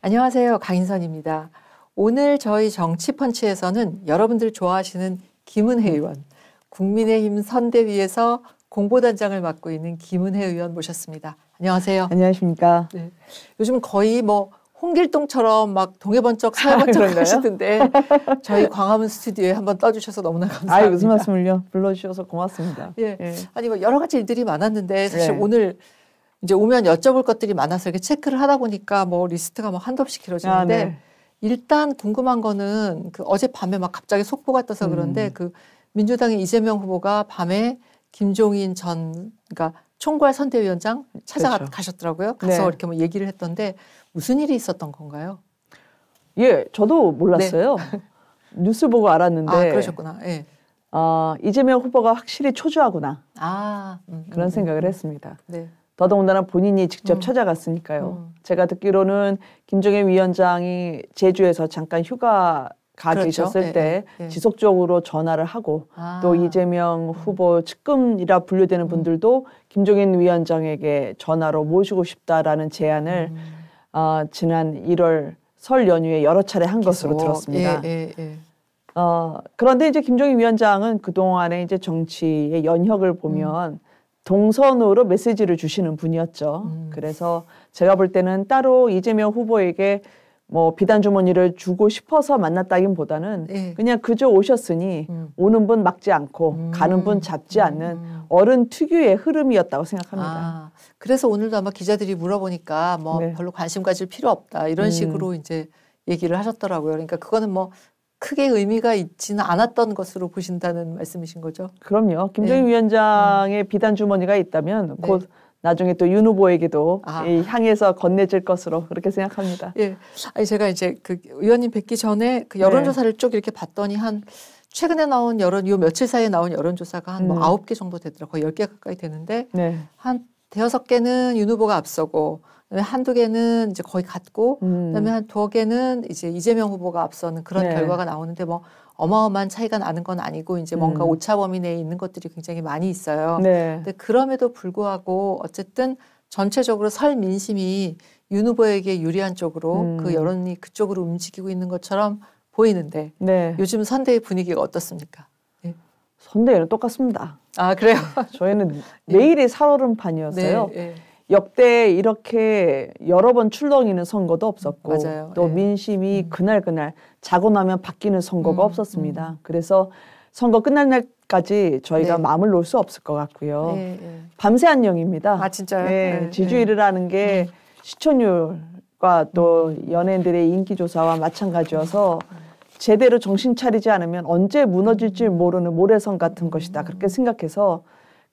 안녕하세요. 강인선입니다. 오늘 저희 정치펀치에서는 여러분들 좋아하시는 김은혜 의원, 국민의힘 선대위에서 공보단장을 맡고 있는 김은혜 의원 모셨습니다. 안녕하세요. 안녕하십니까. 네. 요즘 거의 뭐 홍길동처럼 막 동해번쩍 서해번쩍 하시던데 저희 광화문 스튜디오에 한번 떠주셔서 너무나 감사합니다. 아유, 무슨 말씀을요. 불러주셔서 고맙습니다. 예. 아니 뭐 여러 가지 일들이 많았는데 사실 네. 오늘 이제 오면 여쭤볼 것들이 많아서 이렇게 체크를 하다 보니까 뭐 리스트가 막 한도 없이 길어지는데 네. 일단 궁금한 거는 그 어젯밤에 막 갑자기 속보가 떠서 그런데 그 민주당의 이재명 후보가 밤에 김종인 전 그러니까 총괄 선대위원장 찾아가셨더라고요. 가서 네. 이렇게 뭐 얘기를 했던데 무슨 일이 있었던 건가요? 예, 저도 몰랐어요. 네. 뉴스 보고 알았는데. 아, 그러셨구나. 예. 이재명 후보가 확실히 초조하구나. 아, 그런 생각을 했습니다. 네. 더더군다나 본인이 직접 찾아갔으니까요. 제가 듣기로는 김종인 위원장이 제주에서 잠깐 휴가 가 그렇죠. 계셨을 때 예. 지속적으로 전화를 하고 또 이재명 후보 측근이라 분류되는 분들도 김종인 위원장에게 전화로 모시고 싶다라는 제안을 지난 1월 설 연휴에 여러 차례 한 것으로 들었습니다. 그런데 이제 김종인 위원장은 그동안에 이제 정치의 연혁을 보면 동선으로 메시지를 주시는 분이었죠. 그래서 제가 볼 때는 따로 이재명 후보에게 뭐 비단 주머니를 주고 싶어서 만났다기보다는 그냥 그저 오셨으니 오는 분 막지 않고 가는 분 잡지 않는 어른 특유의 흐름이었다고 생각합니다. 아, 그래서 오늘도 아마 기자들이 물어보니까 뭐 별로 관심 가질 필요 없다 이런 식으로 이제 얘기를 하셨더라고요. 그러니까 그거는 뭐 크게 의미가 있지는 않았던 것으로 보신다는 말씀이신 거죠? 그럼요. 김종인 위원장의 비단 주머니가 있다면 곧 나중에 또 윤 후보에게도 향해서 건네질 것으로 그렇게 생각합니다. 예. 아니 제가 이제 그 의원님 뵙기 전에 그 여론조사를 쭉 이렇게 봤더니 한 최근에 나온 요 며칠 사이에 나온 여론조사가 한 뭐 9개 정도 되더라고요. 거의 10개 가까이 되는데 한 대여섯 개는 윤 후보가 앞서고 한두 개는 이제 거의 같고 그다음에 한 두어 개는 이제 이재명 후보가 앞서는 그런 결과가 나오는데 뭐 어마어마한 차이가 나는 건 아니고 이제 뭔가 오차 범위 내에 있는 것들이 굉장히 많이 있어요. 근데 그럼에도 불구하고 어쨌든 전체적으로 설 민심이 윤 후보에게 유리한 쪽으로 그 여론이 그쪽으로 움직이고 있는 것처럼 보이는데 요즘 선대위 분위기가 어떻습니까? 예. 선대위는 똑같습니다. 아, 그래요? 저희는 매일이 살얼음판이었어요. 역대 이렇게 여러 번 출렁이는 선거도 없었고 또 민심이 그날 자고 나면 바뀌는 선거가 없었습니다. 그래서 선거 끝날 날까지 저희가 마음을 놓을 수 없을 것 같고요. 밤새 안녕입니다. 아, 진짜요? 지지율이라는 게 시청률과 또 연예인들의 인기조사와 마찬가지여서 제대로 정신 차리지 않으면 언제 무너질지 모르는 모래성 같은 것이다. 그렇게 생각해서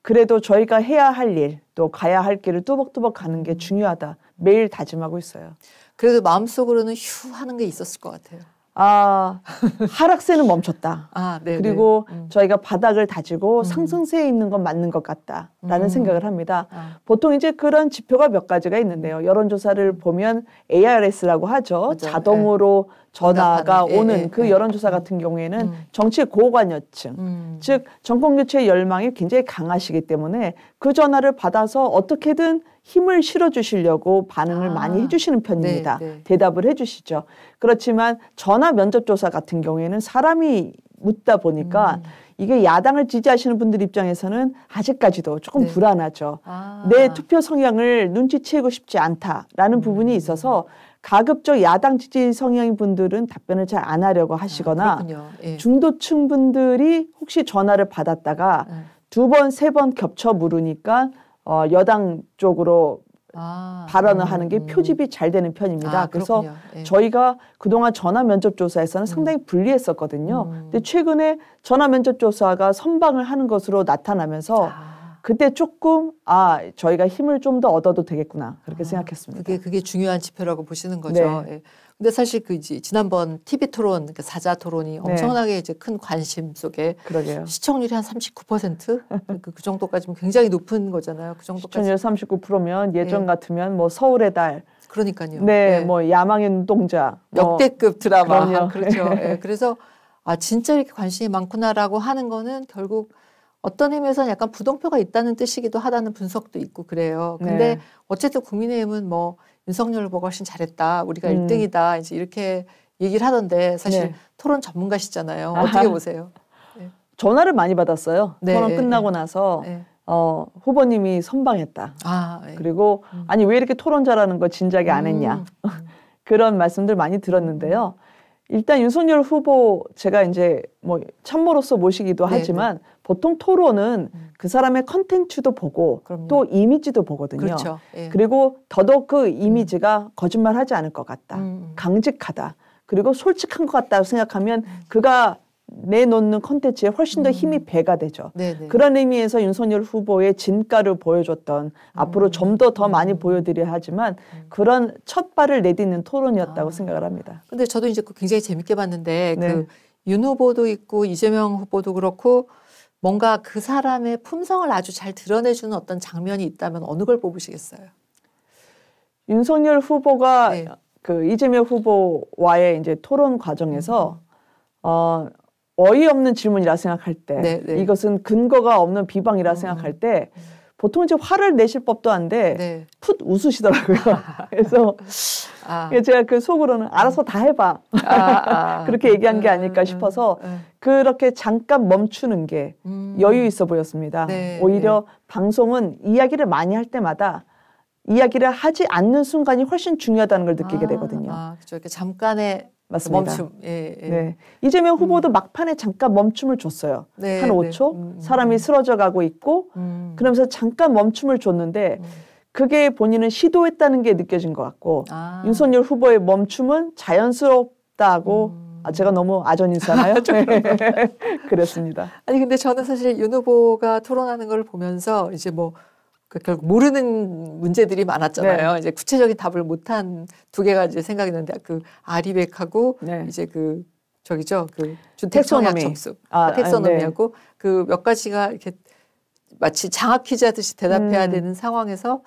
그래도 저희가 해야 할 일, 또 가야 할 길을 뚜벅뚜벅 가는 게 중요하다. 매일 다짐하고 있어요. 그래도 마음속으로는 휴 하는 게 있었을 것 같아요. 하락세는 멈췄다. 그리고 저희가 바닥을 다지고 상승세에 있는 건 맞는 것 같다라는 생각을 합니다. 보통 이제 그런 지표가 몇 가지가 있는데요. 여론조사를 보면 ARS라고 하죠. 자동으로 전화가 오는 그 여론조사 같은 경우에는 정치 고관여층, 즉 정권교체 열망이 굉장히 강하시기 때문에 그 전화를 받아서 어떻게든 힘을 실어주시려고 반응을 많이 해주시는 편입니다. 대답을 해주시죠. 그렇지만 전화 면접조사 같은 경우에는 사람이 묻다 보니까 이게 야당을 지지하시는 분들 입장에서는 아직까지도 조금 불안하죠. 내 투표 성향을 눈치채고 싶지 않다라는 부분이 있어서 가급적 야당 지지 성향인 분들은 답변을 잘 안 하려고 하시거나 중도층 분들이 혹시 전화를 받았다가 두 번, 세 번 겹쳐 물으니까 여당 쪽으로 발언을 하는 게 표집이 잘 되는 편입니다. 그래서 저희가 그동안 전화 면접 조사에서는 상당히 불리했었거든요. 근데 최근에 전화 면접 조사가 선방을 하는 것으로 나타나면서 그때 조금 저희가 힘을 좀 더 얻어도 되겠구나 그렇게 생각했습니다. 그게 중요한 지표라고 보시는 거죠. 근데 사실 그 지난번 TV 토론, 그러니까 사자 토론이 엄청나게 이제 큰 관심 속에 시청률이 한 39%? 그 정도까지면 굉장히 높은 거잖아요. 그 정도까지. 시청률 39%면 예전 같으면 뭐 서울의 달. 그러니까요. 뭐 야망의 눈동자. 역대급 드라마. 그렇죠. 그래서 진짜 이렇게 관심이 많구나라고 하는 거는 결국 어떤 의미에서는 약간 부동표가 있다는 뜻이기도 하다는 분석도 있고 그래요. 근데 어쨌든 국민의힘은 뭐 윤석열 후보가 훨씬 잘했다. 우리가 1등이다. 이제 이렇게 얘기를 하던데 사실 토론 전문가시잖아요. 어떻게 보세요? 전화를 많이 받았어요. 토론 끝나고 나서 후보님이 선방했다. 그리고 아니 왜 이렇게 토론 잘하는 거 진작에 안 했냐. 그런 말씀들 많이 들었는데요. 일단 윤석열 후보 제가 이제 뭐 참모로서 모시기도 하지만 보통 토론은 그 사람의 컨텐츠도 보고 또 이미지도 보거든요. 그렇죠. 그리고 더더욱 그 이미지가 거짓말하지 않을 것 같다. 강직하다. 그리고 솔직한 것 같다고 생각하면 그가 내놓는 컨텐츠에 훨씬 더 힘이 배가 되죠. 그런 의미에서 윤석열 후보의 진가를 보여줬던 앞으로 좀 더 많이 보여드려야 하지만 그런 첫 발을 내딛는 토론이었다고 생각을 합니다. 근데 저도 이제 굉장히 재밌게 봤는데 그 윤 후보도 있고 이재명 후보도 그렇고 뭔가 그 사람의 품성을 아주 잘 드러내주는 어떤 장면이 있다면 어느 걸 뽑으시겠어요? 윤석열 후보가 그 이재명 후보와의 이제 토론 과정에서 어이없는 질문이라 생각할 때 이것은 근거가 없는 비방이라 생각할 때 보통 이제 화를 내실 법도 한데 풋 웃으시더라고요. 그래서 제가 그 속으로는 알아서 다 해봐. 그렇게 얘기한 게 아닐까 싶어서 그렇게 잠깐 멈추는 게 여유 있어 보였습니다. 오히려 방송은 이야기를 많이 할 때마다 이야기를 하지 않는 순간이 훨씬 중요하다는 걸 느끼게 되거든요. 그렇죠. 이렇게 잠깐의 맞습니다. 멈춤. 이재명 후보도 막판에 잠깐 멈춤을 줬어요. 한 5초? 사람이 쓰러져 가고 있고 그러면서 잠깐 멈춤을 줬는데 그게 본인은 시도했다는 게 느껴진 것 같고 윤석열 후보의 멈춤은 자연스럽다고 제가 너무 아전인사나요? 그랬습니다. 아니 근데 저는 사실 윤 후보가 토론하는 걸 보면서 이제 뭐 결국 모르는 문제들이 많았잖아요. 이제 구체적인 답을 못한 두 개가 이제 생각이 나는데 그 아리백하고 이제 그 저기죠 그 주택청약 점수 텍소노미하고 그 몇 가지가 이렇게 마치 장학 퀴즈 하듯이 대답해야 되는 상황에서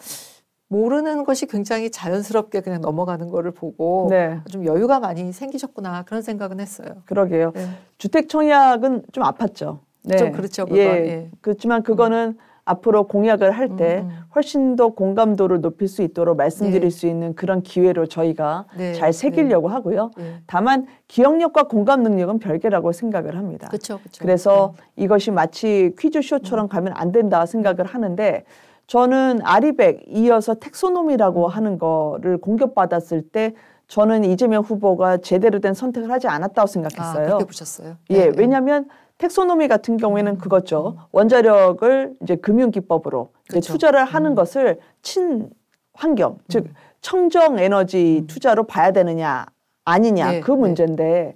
모르는 것이 굉장히 자연스럽게 그냥 넘어가는 거를 보고 좀 여유가 많이 생기셨구나 그런 생각은 했어요. 그러게요. 주택청약은 좀 아팠죠. 좀 그렇죠. 그건. 그렇지만 그거는 앞으로 공약을 할 때 훨씬 더 공감도를 높일 수 있도록 말씀드릴 수 있는 그런 기회로 저희가 잘 새기려고 하고요. 다만 기억력과 공감 능력은 별개라고 생각을 합니다. 그쵸. 그래서 이것이 마치 퀴즈쇼처럼 가면 안 된다 생각을 하는데 저는 아리백 이어서 텍소노미라고 하는 거를 공격받았을 때 저는 이재명 후보가 제대로 된 선택을 하지 않았다고 생각했어요. 그렇게 보셨어요? 왜냐하면 텍소노미 같은 경우에는 그거죠. 원자력을 이제 금융기법으로 이제 투자를 하는 것을 친환경, 즉 청정 에너지 투자로 봐야 되느냐 아니냐 그 문제인데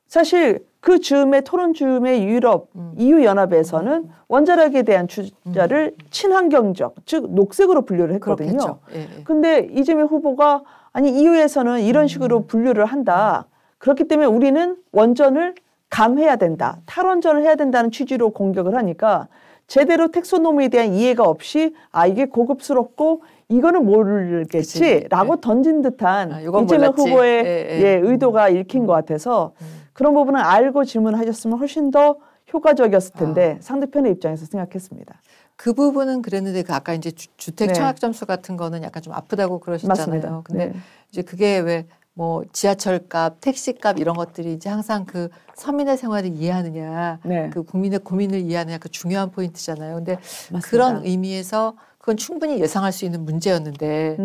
사실 그 즈음에 토론 즈음에 유럽 EU 연합에서는 원자력에 대한 투자를 친환경적, 즉 녹색으로 분류를 했거든요. 근데 이재명 후보가 아니 EU에서는 이런 식으로 분류를 한다. 그렇기 때문에 우리는 원전을 감해야 된다. 탈원전을 해야 된다는 취지로 공격을 하니까 제대로 텍소노미에 대한 이해가 없이 이게 고급스럽고 이거는 모르겠지라고 던진 듯한 이재명 후보의 의도가 읽힌 것 같아서 그런 부분은 알고 질문하셨으면 훨씬 더 효과적이었을 텐데 상대편의 입장에서 생각했습니다. 그 부분은 그랬는데 그 아까 이제 주택 청약 점수 같은 거는 약간 좀 아프다고 그러셨잖아요. 맞습니다. 근데 이제 그게 왜 뭐 지하철값, 택시값 이런 것들이 이제 항상 그 서민의 생활을 이해하느냐, 그 국민의 고민을 이해하느냐 그 중요한 포인트잖아요. 근데 맞습니다. 그런 의미에서 그건 충분히 예상할 수 있는 문제였는데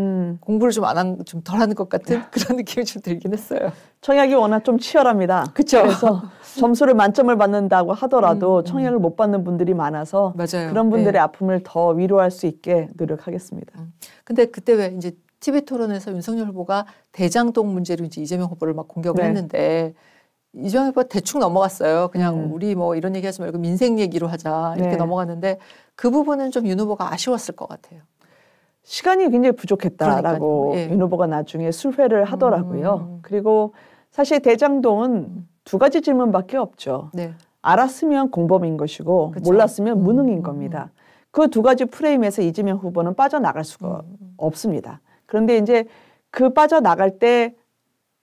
공부를 좀 좀 덜 하는 것 같은 그런 느낌이 좀 들긴 했어요. 청약이 워낙 좀 치열합니다. 그렇죠. 그래서 점수를 만점을 받는다고 하더라도 청약을 못 받는 분들이 많아서 그런 분들의 아픔을 더 위로할 수 있게 노력하겠습니다. 근데 그때 왜 이제 TV 토론에서 윤석열 후보가 대장동 문제로 이제 이재명 후보를 막 공격을 했는데 이재명 후보가 대충 넘어갔어요. 그냥 우리 뭐 이런 얘기하지 말고 민생 얘기로 하자 이렇게 넘어갔는데 그 부분은 좀 윤 후보가 아쉬웠을 것 같아요. 시간이 굉장히 부족했다라고 윤 후보가 나중에 술회를 하더라고요. 그리고 사실 대장동은 두 가지 질문밖에 없죠. 알았으면 공범인 것이고 몰랐으면 무능인 겁니다. 그 두 가지 프레임에서 이재명 후보는 빠져나갈 수가 없습니다. 그런데 이제 그 빠져나갈 때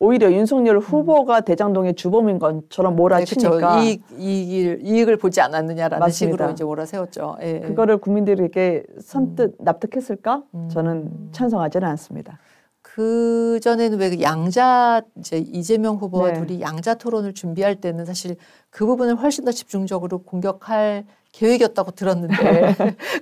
오히려 윤석열 후보가 대장동의 주범인 것처럼 몰아치니까 네, 이익을 보지 않았느냐라는 맞습니다. 식으로 이제 몰아세웠죠. 예, 그거를 국민들에게 선뜻 납득했을까? 저는 찬성하지는 않습니다. 그 전에는 왜 양자 이제 이재명 후보와 네. 둘이 양자 토론을 준비할 때는 사실 그 부분을 훨씬 더 집중적으로 공격할 계획이었다고 들었는데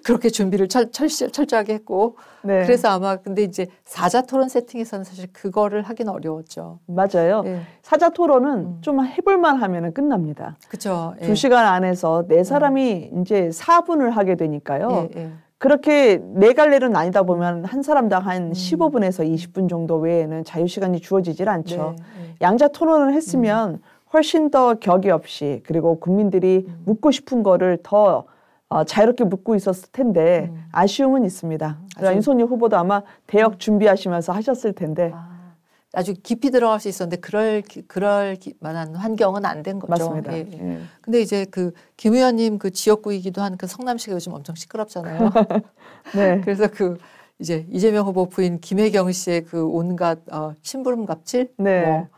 그렇게 준비를 철저하게 했고 네. 그래서 아마 근데 이제 사자 토론 세팅에서는 사실 그거를 하기는 어려웠죠. 맞아요. 네. 사자 토론은 좀 해볼만 하면은 끝납니다. 그렇죠. 2시간 안에서 네 사람이 이제 4분을 하게 되니까요. 예. 그렇게 네 갈래로 나뉘다 보면 한 사람당 한 15분에서 20분 정도 외에는 자유시간이 주어지질 않죠. 네. 양자 토론을 했으면 훨씬 더 격이 없이 그리고 국민들이 묻고 싶은 거를 더 자유롭게 묻고 있었을 텐데 아쉬움은 있습니다. 윤석열 후보도 아마 대역 준비하시면서 하셨을 텐데 아주 깊이 들어갈 수 있었는데 그럴 만한 환경은 안 된 거죠. 맞습니다. 예. 근데 이제 그 김 의원님 그 지역구이기도 한 그 성남시가 요즘 엄청 시끄럽잖아요. 네. 그래서 그 이제 이재명 후보 부인 김혜경 씨의 그 온갖 심부름 갑질, 네. 뭐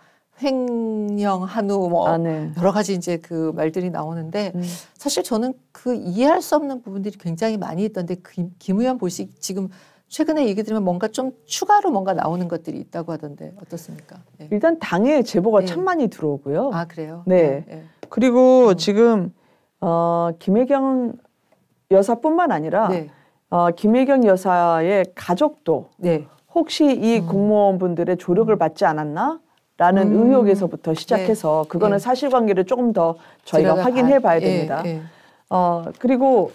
횡령 한우 뭐 네. 여러 가지 이제 그 말들이 나오는데 사실 저는 그 이해할 수 없는 부분들이 굉장히 많이 있던데 김 의원 보시 지금 최근에 얘기 들으면 뭔가 좀 추가로 뭔가 나오는 것들이 있다고 하던데 어떻습니까? 네. 일단 당에 제보가 참 많이 들어오고요. 아 그래요? 네. 그리고 지금 김혜경 여사뿐만 아니라 김혜경 여사의 가족도 혹시 이 공무원분들의 조력을 받지 않았나? 라는 의혹에서부터 시작해서 그거는 사실관계를 조금 더 저희가 확인해 봐야 됩니다. 그리고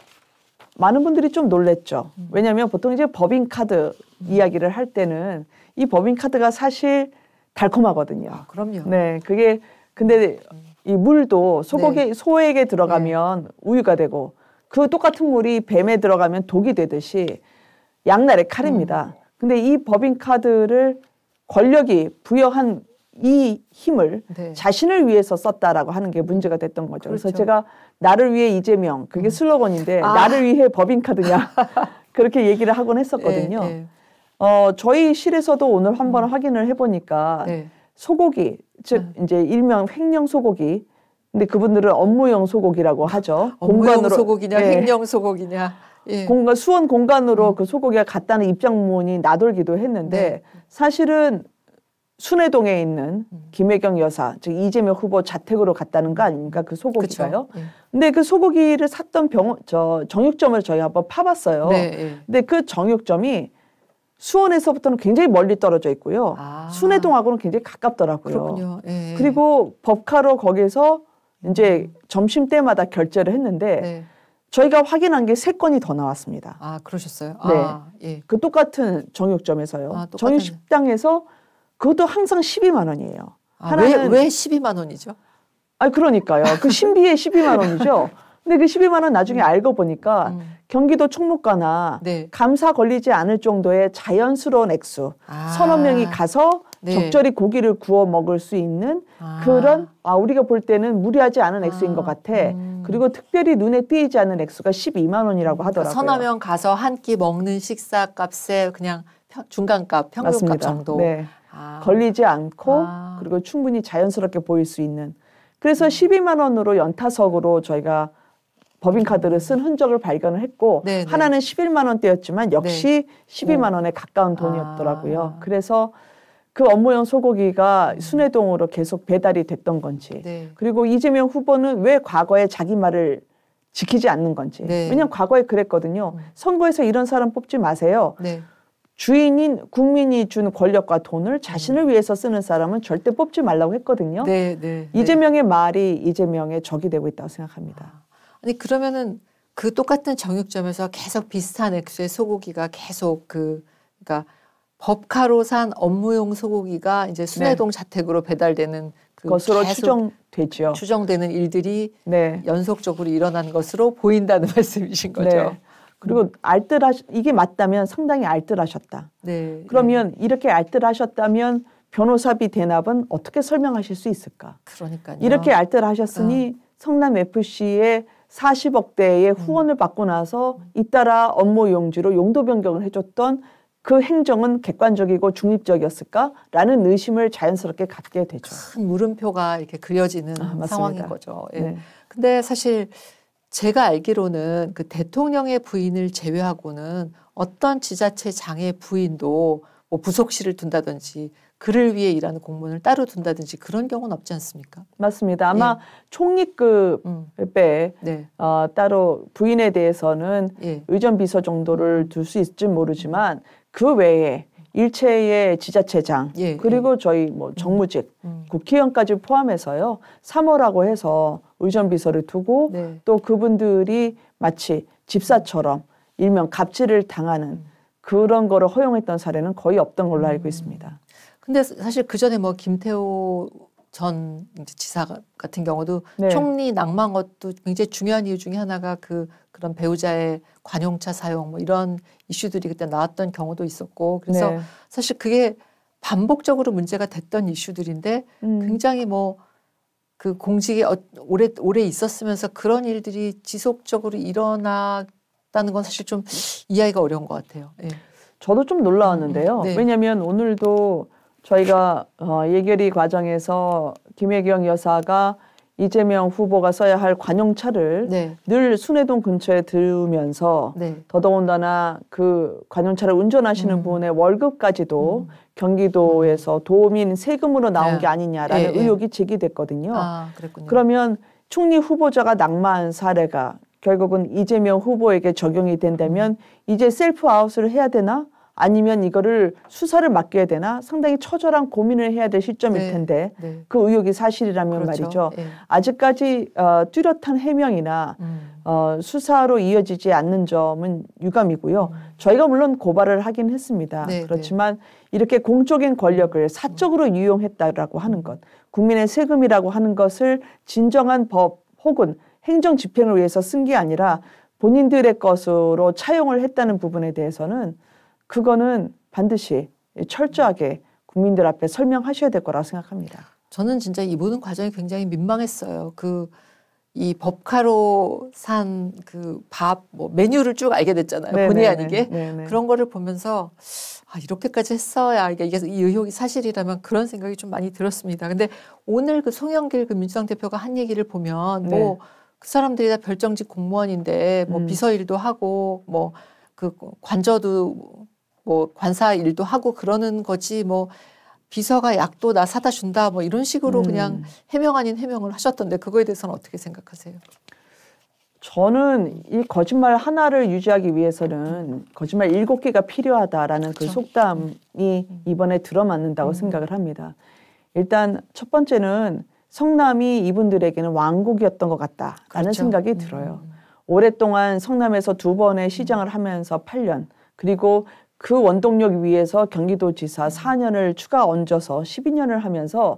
많은 분들이 좀 놀랬죠. 왜냐하면 보통 이제 법인카드 이야기를 할 때는 이 법인카드가 사실 달콤하거든요. 아, 그럼요. 네, 그게 근데 이 물도 소에게 들어가면 우유가 되고 그 똑같은 물이 뱀에 들어가면 독이 되듯이 양날의 칼입니다. 근데 이 법인카드를 권력이 부여한 이 힘을 자신을 위해서 썼다라고 하는 게 문제가 됐던 거죠. 그렇죠. 그래서 제가 나를 위해 이재명 그게 슬로건인데 나를 위해 법인카드냐 그렇게 얘기를 하곤 했었거든요. 저희 실에서도 오늘 한번 확인을 해보니까 소고기 즉 이제 일명 횡령 소고기 근데 그분들은 업무용 소고기라고 하죠. 업무용 소고기냐 횡령 소고기냐 수원 공간으로 그 소고기가 갔다는 입장문이 나돌기도 했는데 사실은 순회동에 있는 김혜경 여사, 즉 이재명 후보 자택으로 갔다는 거 아닙니까? 그 소고기가요. 근데 그 소고기를 샀던 정육점을 저희 한번 파봤어요. 근데 그 정육점이 수원에서부터는 굉장히 멀리 떨어져 있고요. 순회동하고는 굉장히 가깝더라고요. 그렇군요. 그리고 법카로 거기서 이제 점심때마다 결제를 했는데 저희가 확인한 게 3건이 더 나왔습니다. 아, 그러셨어요? 네. 그 똑같은 정육점에서요. 정육식당에서 그것도 항상 12만 원이에요. 왜 12만 원이죠? 그러니까요. 그 신비의 12만 원이죠. 근데 그 12만 원 나중에 알고 보니까 경기도 총무과나 감사 걸리지 않을 정도의 자연스러운 액수, 서너 명이 가서 적절히 고기를 구워 먹을 수 있는 그런 우리가 볼 때는 무리하지 않은 액수인 것 같아. 그리고 특별히 눈에 띄지 않는 액수가 12만 원이라고 하더라고요. 서너 명 가서 한 끼 먹는 식사값에 그냥 중간값, 평균값 맞습니다. 정도. 걸리지 않고 그리고 충분히 자연스럽게 보일 수 있는. 그래서 12만 원으로 연타석으로 저희가 법인카드를 쓴 흔적을 발견을 했고 하나는 11만 원대였지만 역시 12만 원에 가까운 돈이었더라고요. 그래서 그 업무용 소고기가 순회동으로 계속 배달이 됐던 건지 그리고 이재명 후보는 왜 과거에 자기 말을 지키지 않는 건지 왜냐하면 과거에 그랬거든요. 선거에서 이런 사람 뽑지 마세요. 주인인 국민이 준 권력과 돈을 자신을 위해서 쓰는 사람은 절대 뽑지 말라고 했거든요. 이재명의 말이 이재명의 적이 되고 있다고 생각합니다. 아니 그러면은 그 똑같은 정육점에서 계속 비슷한 액수의 소고기가 계속 그러니까 법카로 산 업무용 소고기가 이제 순회동 자택으로 배달되는 것으로 추정되죠. 추정되는 일들이 연속적으로 일어난 것으로 보인다는 말씀이신 거죠. 그리고 이게 맞다면 상당히 알뜰하셨다. 그러면 이렇게 알뜰하셨다면 변호사비 대납은 어떻게 설명하실 수 있을까? 그러니까요. 이렇게 알뜰하셨으니 성남FC의 40억대의 후원을 받고 나서 잇따라 업무 용지로 용도 변경을 해줬던 그 행정은 객관적이고 중립적이었을까라는 의심을 자연스럽게 갖게 되죠. 큰 물음표가 이렇게 그려지는 상황인 거죠. 예. 네. 근데 사실 제가 알기로는 그 대통령의 부인을 제외하고는 어떤 지자체 장의 부인도 뭐 부속실을 둔다든지 그를 위해 일하는 공무원을 따로 둔다든지 그런 경우는 없지 않습니까? 맞습니다. 아마 총리급에 네. 따로 부인에 대해서는 의전비서 정도를 둘 수 있을지 모르지만 그 외에 일체의 지자체장 그리고 저희 뭐 정무직 국회의원까지 포함해서요 3호라고 해서 의전비서를 두고 또 그분들이 마치 집사처럼 일명 갑질을 당하는 그런 거를 허용했던 사례는 거의 없던 걸로 알고 있습니다. 근데 사실 그 전에 뭐 김태호 전 지사 같은 경우도 총리 낙마한 것도 굉장히 중요한 이유 중에 하나가 그런 배우자의 관용차 사용 뭐 이런 이슈들이 그때 나왔던 경우도 있었고 그래서 사실 그게 반복적으로 문제가 됐던 이슈들인데 굉장히 뭐 그 공직에 오래 있었으면서 그런 일들이 지속적으로 일어났다는 건 사실 좀 이해하기가 어려운 것 같아요. 예. 저도 좀 놀라웠는데요. 왜냐하면 오늘도 저희가 예결위 과정에서 김혜경 여사가 이재명 후보가 써야 할 관용차를 늘 순회동 근처에 두면서 더더군다나 그 관용차를 운전하시는 분의 월급까지도 경기도에서 도민 세금으로 나온 게 아니냐라는 의혹이 제기됐거든요. 그러면 총리 후보자가 낙마한 사례가 결국은 이재명 후보에게 적용이 된다면 이제 셀프 아웃을 해야 되나? 아니면 이거를 수사를 맡겨야 되나 상당히 처절한 고민을 해야 될 시점일 텐데 그 의혹이 사실이라면 말이죠. 아직까지 뚜렷한 해명이나 수사로 이어지지 않는 점은 유감이고요. 저희가 물론 고발을 하긴 했습니다. 그렇지만 이렇게 공적인 권력을 사적으로 이용했다라고 하는 것, 국민의 세금이라고 하는 것을 진정한 법 혹은 행정 집행을 위해서 쓴 게 아니라 본인들의 것으로 차용을 했다는 부분에 대해서는 그거는 반드시 철저하게 국민들 앞에 설명하셔야 될 거라고 생각합니다. 저는 진짜 이 모든 과정이 굉장히 민망했어요. 이 법카로 산 그 밥 뭐 메뉴를 쭉 알게 됐잖아요. 본의 아니게. 그런 거를 보면서 이렇게까지 했어야 이게 이 의혹이 사실이라면 그런 생각이 좀 많이 들었습니다. 근데 오늘 그 송영길 그 민주당 대표가 한 얘기를 보면 뭐 그 사람들이 다 별정직 공무원인데 뭐 비서 일도 하고 뭐 그 관저도 뭐 관사 일도 하고 그러는 거지 뭐 비서가 약도 나 사다 준다 뭐 이런 식으로 그냥 해명 아닌 해명을 하셨던데 그거에 대해서는 어떻게 생각하세요? 저는 이 거짓말 하나를 유지하기 위해서는 거짓말 7개가 필요하다라는 그 속담이 이번에 들어맞는다고 생각을 합니다. 일단 첫 번째는 성남이 이분들에게는 왕국이었던 것 같다라는 생각이 들어요. 오랫동안 성남에서 2번의 시장을 하면서 8년 그리고 그 원동력 위에서 경기도지사 4년을 추가 얹어서 12년을 하면서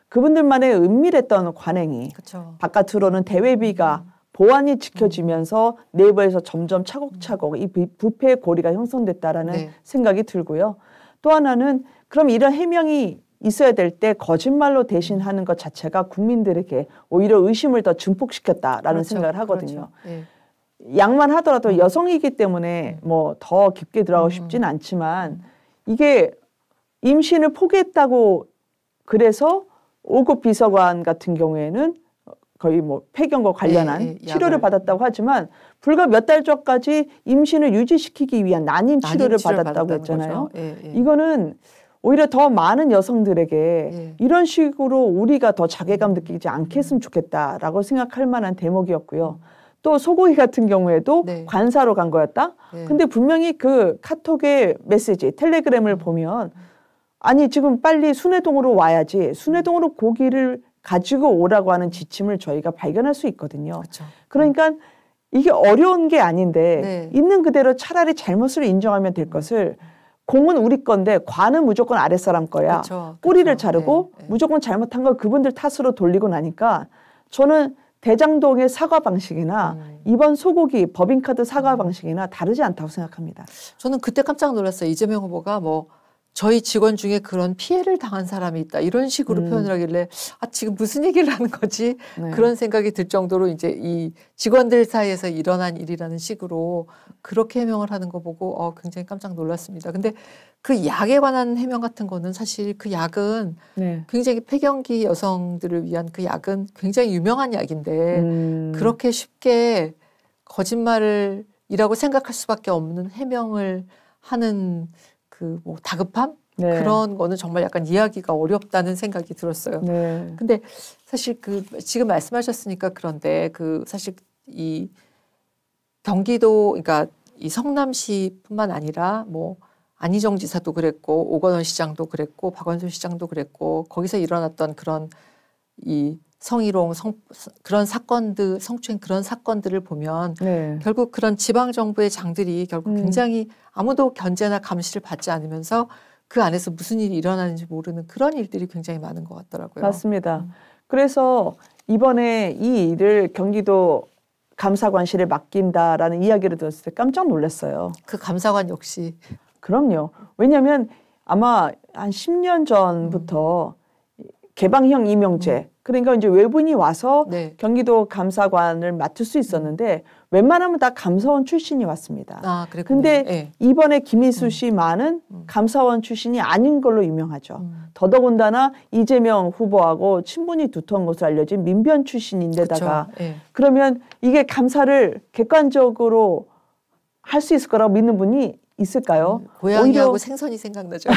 그분들만의 은밀했던 관행이 바깥으로는 대외비가 보안이 지켜지면서 내부에서 점점 차곡차곡 이 부패의 고리가 형성됐다라는 생각이 들고요. 또 하나는 그럼 이런 해명이 있어야 될 때 거짓말로 대신하는 것 자체가 국민들에게 오히려 의심을 더 증폭시켰다라는 생각을 하거든요. 양만 하더라도 여성이기 때문에 뭐 더 깊게 들어가고 싶지는 않지만 이게 임신을 포기했다고 그래서 5급 비서관 같은 경우에는 거의 뭐 폐경과 관련한 치료를 받았다고 하지만 불과 몇 달 전까지 임신을 유지시키기 위한 난임 치료를 받았다고 했잖아요. 이거는 오히려 더 많은 여성들에게 이런 식으로 우리가 더 자괴감 느끼지 않게 했으면 좋겠다라고 생각할 만한 대목이었고요. 또 소고기 같은 경우에도 관사로 간 거였다. 근데 분명히 그 카톡의 메시지, 텔레그램을 보면 아니 지금 빨리 순회동으로 와야지 순회동으로 고기를 가지고 오라고 하는 지침을 저희가 발견할 수 있거든요. 그러니까 이게 어려운 게 아닌데 있는 그대로 차라리 잘못을 인정하면 될 것을 공은 우리 건데 관은 무조건 아랫사람 거야. 꼬리를 자르고 무조건 잘못한 걸 그분들 탓으로 돌리고 나니까 저는 대장동의 사과 방식이나 이번 소고기 법인카드 사과 방식이나 다르지 않다고 생각합니다. 저는 그때 깜짝 놀랐어요. 이재명 후보가 뭐 저희 직원 중에 그런 피해를 당한 사람이 있다. 이런 식으로 표현을 하길래 지금 무슨 얘기를 하는 거지? 네. 그런 생각이 들 정도로 이제 이 직원들 사이에서 일어난 일이라는 식으로 그렇게 해명을 하는 거 보고 굉장히 깜짝 놀랐습니다. 근데 그 약에 관한 해명 같은 거는 사실 그 약은 네. 굉장히 폐경기 여성들을 위한 그 약은 굉장히 유명한 약인데 그렇게 쉽게 거짓말이라고 생각할 수밖에 없는 해명을 하는 그 뭐 다급함? 네. 그런 거는 정말 약간 이해하기가 어렵다는 생각이 들었어요. 네. 근데 사실 그 지금 말씀하셨으니까 그런데 그 사실 이 경기도 그러니까 이 성남시뿐만 아니라 뭐 안희정 지사도 그랬고 오건원 시장도 그랬고 박원순 시장도 그랬고 거기서 일어났던 그런 이 성희롱 그런 사건들 성추행 그런 사건들을 보면 네. 결국 그런 지방 정부의 장들이 결국 굉장히 아무도 견제나 감시를 받지 않으면서 그 안에서 무슨 일이 일어나는지 모르는 그런 일들이 굉장히 많은 것 같더라고요. 맞습니다. 그래서 이번에 이 일을 경기도 감사관실에 맡긴다라는 이야기를 들었을 때 깜짝 놀랐어요. 그 감사관 역시. 그럼요. 왜냐하면 아마 한 10년 전부터 개방형 임용제 그러니까 이제 외부인이 와서 네. 경기도 감사관을 맡을 수 있었는데 웬만하면 다 감사원 출신이 왔습니다. 그런데 네. 이번에 김희수 씨만은 감사원 출신이 아닌 걸로 유명하죠. 더더군다나 이재명 후보하고 친분이 두터운 것으로 알려진 민변 출신인데다가 네. 그러면 이게 감사를 객관적으로 할 수 있을 거라고 믿는 분이 있을까요? 고양이하고 생선이 생각나죠.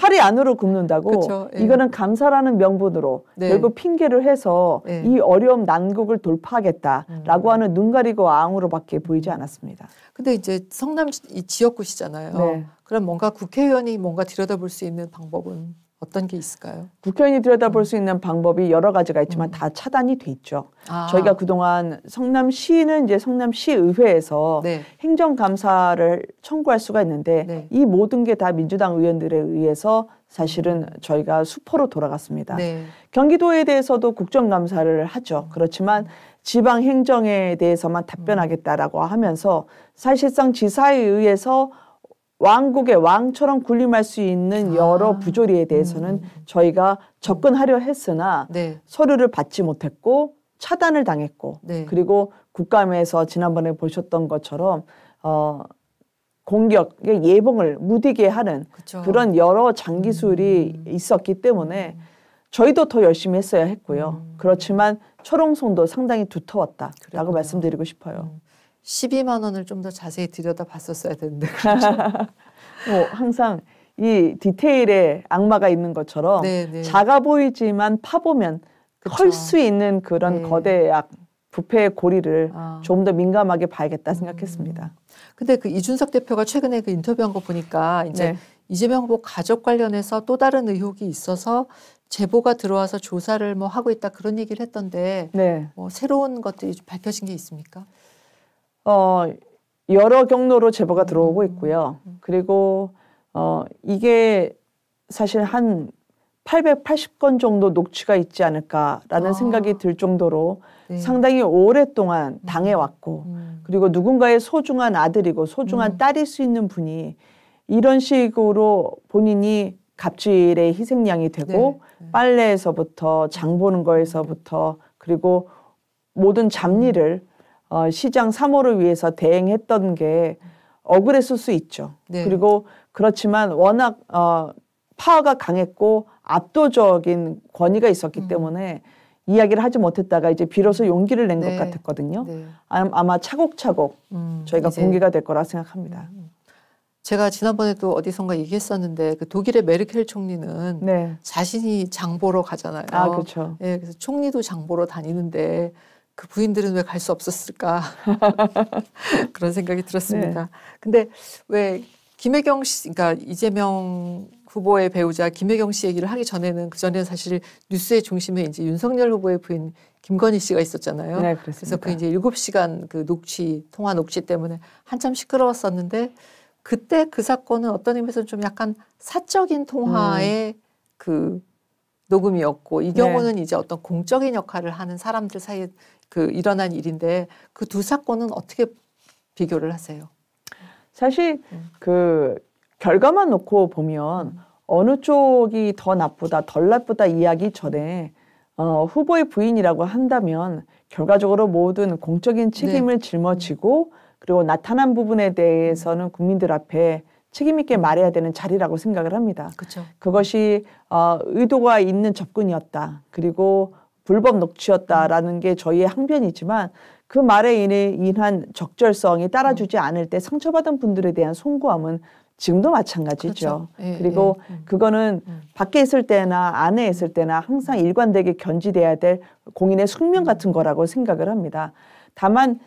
팔이 안으로 굽는다고 그쵸, 예. 이거는 감사라는 명분으로 네. 결국 핑계를 해서 네. 이 어려움 난국을 돌파하겠다라고 하는 눈 가리고 앙으로밖에 보이지 않았습니다. 근데 이제 성남 이 지역구시잖아요. 네. 그럼 뭔가 국회의원이 뭔가 들여다볼 수 있는 방법은 어떤 게 있을까요? 국회의원이 들여다볼 수 있는 방법이 여러 가지가 있지만 다 차단이 돼 있죠. 저희가 그동안 성남시는 이제 성남시의회에서 네. 행정감사를 청구할 수가 있는데 네. 이 모든 게 다 민주당 의원들에 의해서 사실은 저희가 수포로 돌아갔습니다. 네. 경기도에 대해서도 국정감사를 하죠. 그렇지만 지방행정에 대해서만 답변하겠다라고 하면서 사실상 지사에 의해서 왕국의 왕처럼 군림할 수 있는 여러 부조리에 대해서는 저희가 접근하려 했으나 네. 서류를 받지 못했고 차단을 당했고 네. 그리고 국감에서 지난번에 보셨던 것처럼 공격의 예봉을 무디게 하는 그쵸. 그런 여러 장기술이 있었기 때문에 저희도 더 열심히 했어야 했고요. 그렇지만 초롱성도 상당히 두터웠다라고 그랬군요. 말씀드리고 싶어요. 12만 원을 좀 더 자세히 들여다봤었어야 되는데 항상 이 디테일에 악마가 있는 것처럼 네네. 작아 보이지만 파보면 클 수 있는 그런 네. 거대 부패의 고리를 좀 더 민감하게 봐야겠다 생각했습니다. 근데 그 이준석 대표가 최근에 그 인터뷰한 거 보니까 이제 네. 이재명 후보 가족 관련해서 또 다른 의혹이 있어서 제보가 들어와서 조사를 뭐 하고 있다 그런 얘기를 했던데 네. 뭐 새로운 것들이 좀 밝혀진 게 있습니까? 여러 경로로 제보가 들어오고 있고요. 그리고 이게 사실 한 880건 정도 녹취가 있지 않을까라는 생각이 들 정도로 네. 상당히 오랫동안 당해왔고 그리고 누군가의 소중한 아들이고 소중한 딸일 수 있는 분이 이런 식으로 본인이 갑질의 희생양이 되고 네. 빨래에서부터 장 보는 거에서부터 그리고 모든 잡일을 시장 3호를 위해서 대행했던 게 억울했을 수 있죠. 네. 그리고 그렇지만 워낙 파워가 강했고 압도적인 권위가 있었기 때문에 이야기를 하지 못했다가 이제 비로소 용기를 낸 것 같았거든요. 네. 아마 차곡차곡 저희가 공개가 될 거라 생각합니다. 제가 지난번에도 어디선가 얘기했었는데 그 독일의 메르켈 총리는 네. 자신이 장 보러 가잖아요. 그렇죠. 네, 그래서 총리도 장 보러 다니는데 그 부인들은 왜 갈 수 없었을까 그런 생각이 들었습니다. 네. 근데 왜 김혜경 씨, 그러니까 이재명 후보의 배우자 김혜경 씨 얘기를 하기 전에는 그 전에는 사실 뉴스의 중심에 이제 윤석열 후보의 부인 김건희 씨가 있었잖아요. 네, 그래서 그 이제 7시간 그 통화 녹취 때문에 한참 시끄러웠었는데 그때 그 사건은 어떤 의미에서는 좀 약간 사적인 통화의 그 녹음이었고 이 경우는 네. 이제 어떤 공적인 역할을 하는 사람들 사이에 그 일어난 일인데 그 두 사건은 어떻게 비교를 하세요? 사실 그 결과만 놓고 보면 어느 쪽이 더 나쁘다, 덜 나쁘다 이야기 전에 후보의 부인이라고 한다면 결과적으로 모든 공적인 책임을 짊어지고 그리고 나타난 부분에 대해서는 국민들 앞에 책임 있게 말해야 되는 자리라고 생각을 합니다. 그쵸. 그것이 의도가 있는 접근이었다. 그리고 불법 녹취였다라는 게 저희의 항변이지만 그 말에 인한 적절성이 따라주지 않을 때 상처받은 분들에 대한 송구함은 지금도 마찬가지죠. 그렇죠. 그리고 그거는 밖에 있을 때나 안에 있을 때나 항상 일관되게 견지돼야 될 공인의 숙명 같은 거라고 생각을 합니다. 다만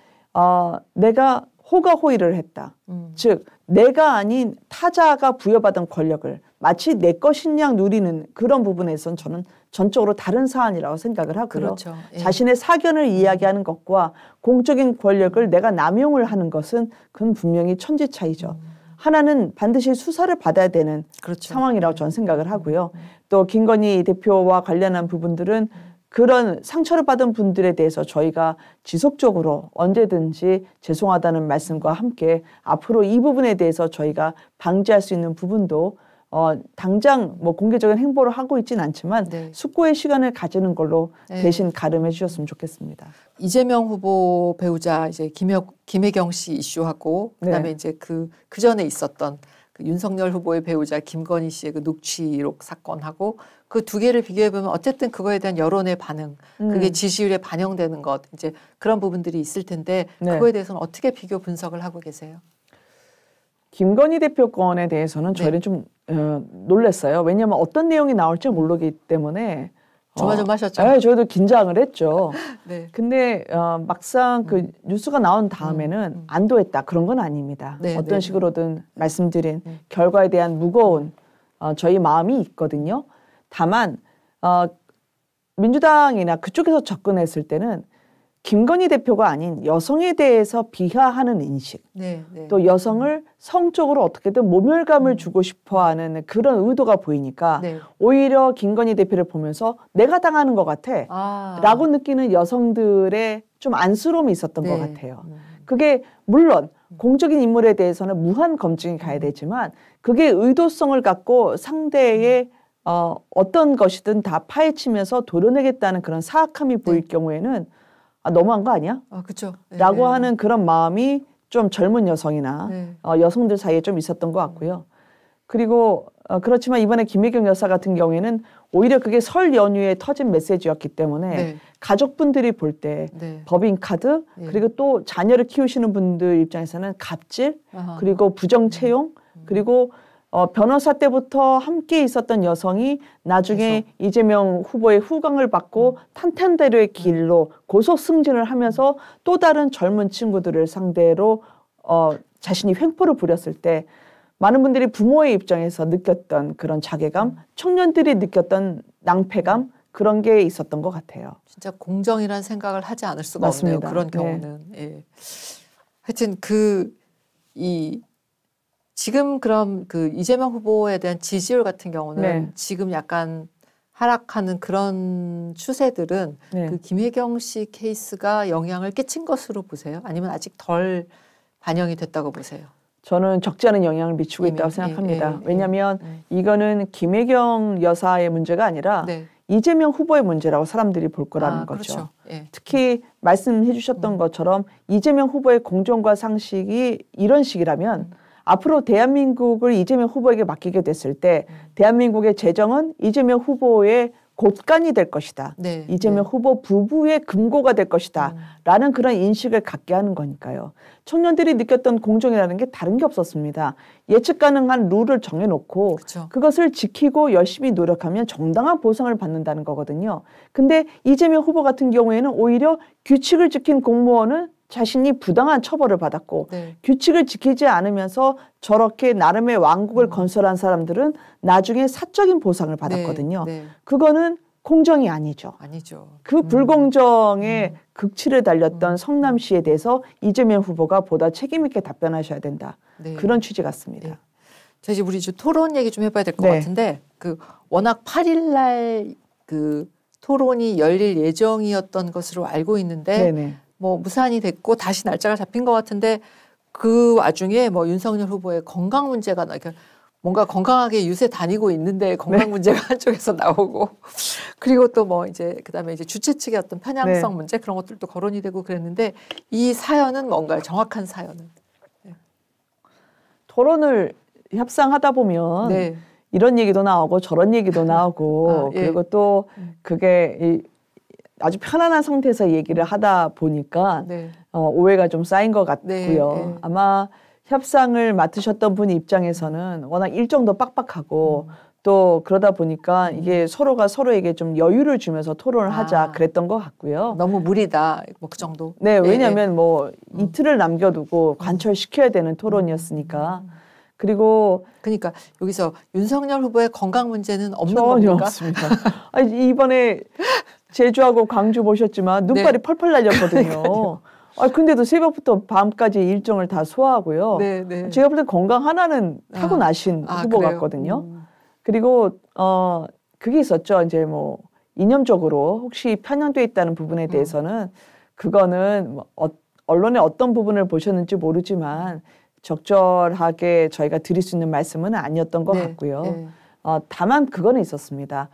내가 호가호의를 했다. 즉 내가 아닌 타자가 부여받은 권력을 마치 내 것인 양 누리는 그런 부분에선 저는 전적으로 다른 사안이라고 생각을 하고요. 그렇죠. 예. 자신의 사견을 이야기하는 것과 공적인 권력을 내가 남용을 하는 것은 그건 분명히 천지 차이죠. 하나는 반드시 수사를 받아야 되는 그렇죠. 상황이라고 저는 생각을 하고요. 또 김건희 대표와 관련한 부분들은 그런 상처를 받은 분들에 대해서 저희가 지속적으로 언제든지 죄송하다는 말씀과 함께 앞으로 이 부분에 대해서 저희가 방지할 수 있는 부분도 당장 뭐 공개적인 행보를 하고 있지는 않지만 숙고의 시간을 가지는 걸로 대신 가름해 주셨으면 좋겠습니다. 이재명 후보 배우자 이제 김혜경 씨 이슈하고 그다음에 이제 그 전에 있었던 그 윤석열 후보의 배우자 김건희 씨의 그 녹취록 사건하고 그 두 개를 비교해 보면 어쨌든 그거에 대한 여론의 반응, 그게 지지율에 반영되는 것, 이제 그런 부분들이 있을 텐데 그거에 대해서는 어떻게 비교 분석을 하고 계세요? 김건희 대표 건에 대해서는 저희는 좀 놀랐어요. 왜냐하면 어떤 내용이 나올지 모르기 때문에 조마조마하셨죠? 네, 저희도 긴장을 했죠. 근데 막상 그 뉴스가 나온 다음에는 안도했다 그런 건 아닙니다. 어떤 식으로든 말씀드린 결과에 대한 무거운 저희 마음이 있거든요. 다만 민주당이나 그쪽에서 접근했을 때는 김건희 대표가 아닌 여성에 대해서 비하하는 인식, 또 여성을 성적으로 어떻게든 모멸감을 주고 싶어하는 그런 의도가 보이니까 오히려 김건희 대표를 보면서 내가 당하는 것 같아 라고 느끼는 여성들의 좀 안쓰러움이 있었던 것 같아요. 그게 물론 공적인 인물에 대해서는 무한 검증이 가야 되지만 그게 의도성을 갖고 상대의 어떤 것이든 다 파헤치면서 도려내겠다는 그런 사악함이 보일 경우에는 너무한 거 아니야? 그렇죠. 라고 하는 그런 마음이 좀 젊은 여성이나 여성들 사이에 좀 있었던 것 같고요. 그리고 그렇지만 이번에 김혜경 여사 같은 경우에는 오히려 그게 설 연휴에 터진 메시지였기 때문에 가족분들이 볼 때 법인카드 그리고 또 자녀를 키우시는 분들 입장에서는 갑질 그리고 부정채용 그리고 변호사 때부터 함께 있었던 여성이 나중에 이재명 후보의 후광을 받고 탄탄대로의 길로 고속 승진을 하면서 또 다른 젊은 친구들을 상대로 자신이 횡포를 부렸을 때 많은 분들이 부모의 입장에서 느꼈던 그런 자괴감, 청년들이 느꼈던 낭패감 그런 게 있었던 것 같아요. 진짜 공정이라는 생각을 하지 않을 수가 맞습니다. 없네요. 그런 경우는. 하여튼 지금 그럼 그 이재명 후보에 대한 지지율 같은 경우는 지금 약간 하락하는 그런 추세들은 그 김혜경 씨 케이스가 영향을 끼친 것으로 보세요? 아니면 아직 덜 반영이 됐다고 보세요? 저는 적지 않은 영향을 미치고 있다고 생각합니다. 왜냐하면 이거는 김혜경 여사의 문제가 아니라 이재명 후보의 문제라고 사람들이 볼 거라는 거죠. 그렇죠. 특히 말씀해 주셨던 것처럼 이재명 후보의 공정과 상식이 이런 식이라면 앞으로 대한민국을 이재명 후보에게 맡기게 됐을 때 대한민국의 재정은 이재명 후보의 곳간이 될 것이다. 이재명 후보 부부의 금고가 될 것이다. 라는 그런 인식을 갖게 하는 거니까요. 청년들이 느꼈던 공정이라는 게 다른 게 없었습니다. 예측 가능한 룰을 정해놓고 그것을 지키고 열심히 노력하면 정당한 보상을 받는다는 거거든요. 근데 이재명 후보 같은 경우에는 오히려 규칙을 지킨 공무원은 자신이 부당한 처벌을 받았고 규칙을 지키지 않으면서 저렇게 나름의 왕국을 건설한 사람들은 나중에 사적인 보상을 받았거든요. 그거는 공정이 아니죠. 그 불공정의 극치를 달렸던 성남시에 대해서 이재명 후보가 보다 책임 있게 답변하셔야 된다. 그런 취지 같습니다. 자, 이제 우리 토론 얘기 좀 해봐야 될 것 같은데 워낙 8일 날 그 토론이 열릴 예정이었던 것으로 알고 있는데 뭐 무산이 됐고 다시 날짜가 잡힌 것 같은데 그 와중에 뭐 윤석열 후보의 건강 문제가 그러니까 뭔가 건강하게 유세 다니고 있는데 건강 문제가 한쪽에서 나오고 그리고 또 뭐 이제 그다음에 이제 주최 측의 어떤 편향성 문제 그런 것들도 거론이 되고 그랬는데 이 사연은 뭔가요? 정확한 사연은? 토론을 협상하다 보면 이런 얘기도 나오고 저런 얘기도 나오고 그리고 또 그게 아주 편안한 상태에서 얘기를 하다 보니까 오해가 좀 쌓인 것 같고요. 아마 협상을 맡으셨던 분 입장에서는 워낙 일정도 빡빡하고 또 그러다 보니까 이게 서로가 서로에게 좀 여유를 주면서 토론을 하자 그랬던 것 같고요. 너무 무리다. 뭐 그 정도. 네, 왜냐하면 뭐 이틀을 남겨두고 관철시켜야 되는 토론이었으니까. 그리고 그러니까 여기서 윤석열 후보의 건강 문제는 없는 전혀 겁니까? 없습니다. 아니, 이번에 제주하고 광주 보셨지만 눈발이 펄펄 날렸거든요. 근데도 새벽부터 밤까지 일정을 다 소화하고요. 제가 볼 때 건강 하나는 타고나신 후보 그래요? 같거든요. 그리고 그게 있었죠. 이제 뭐 이념적으로 혹시 편향돼 있다는 부분에 대해서는 그거는 뭐 언론의 어떤 부분을 보셨는지 모르지만 적절하게 저희가 드릴 수 있는 말씀은 아니었던 것 같고요. 다만 그거는 있었습니다.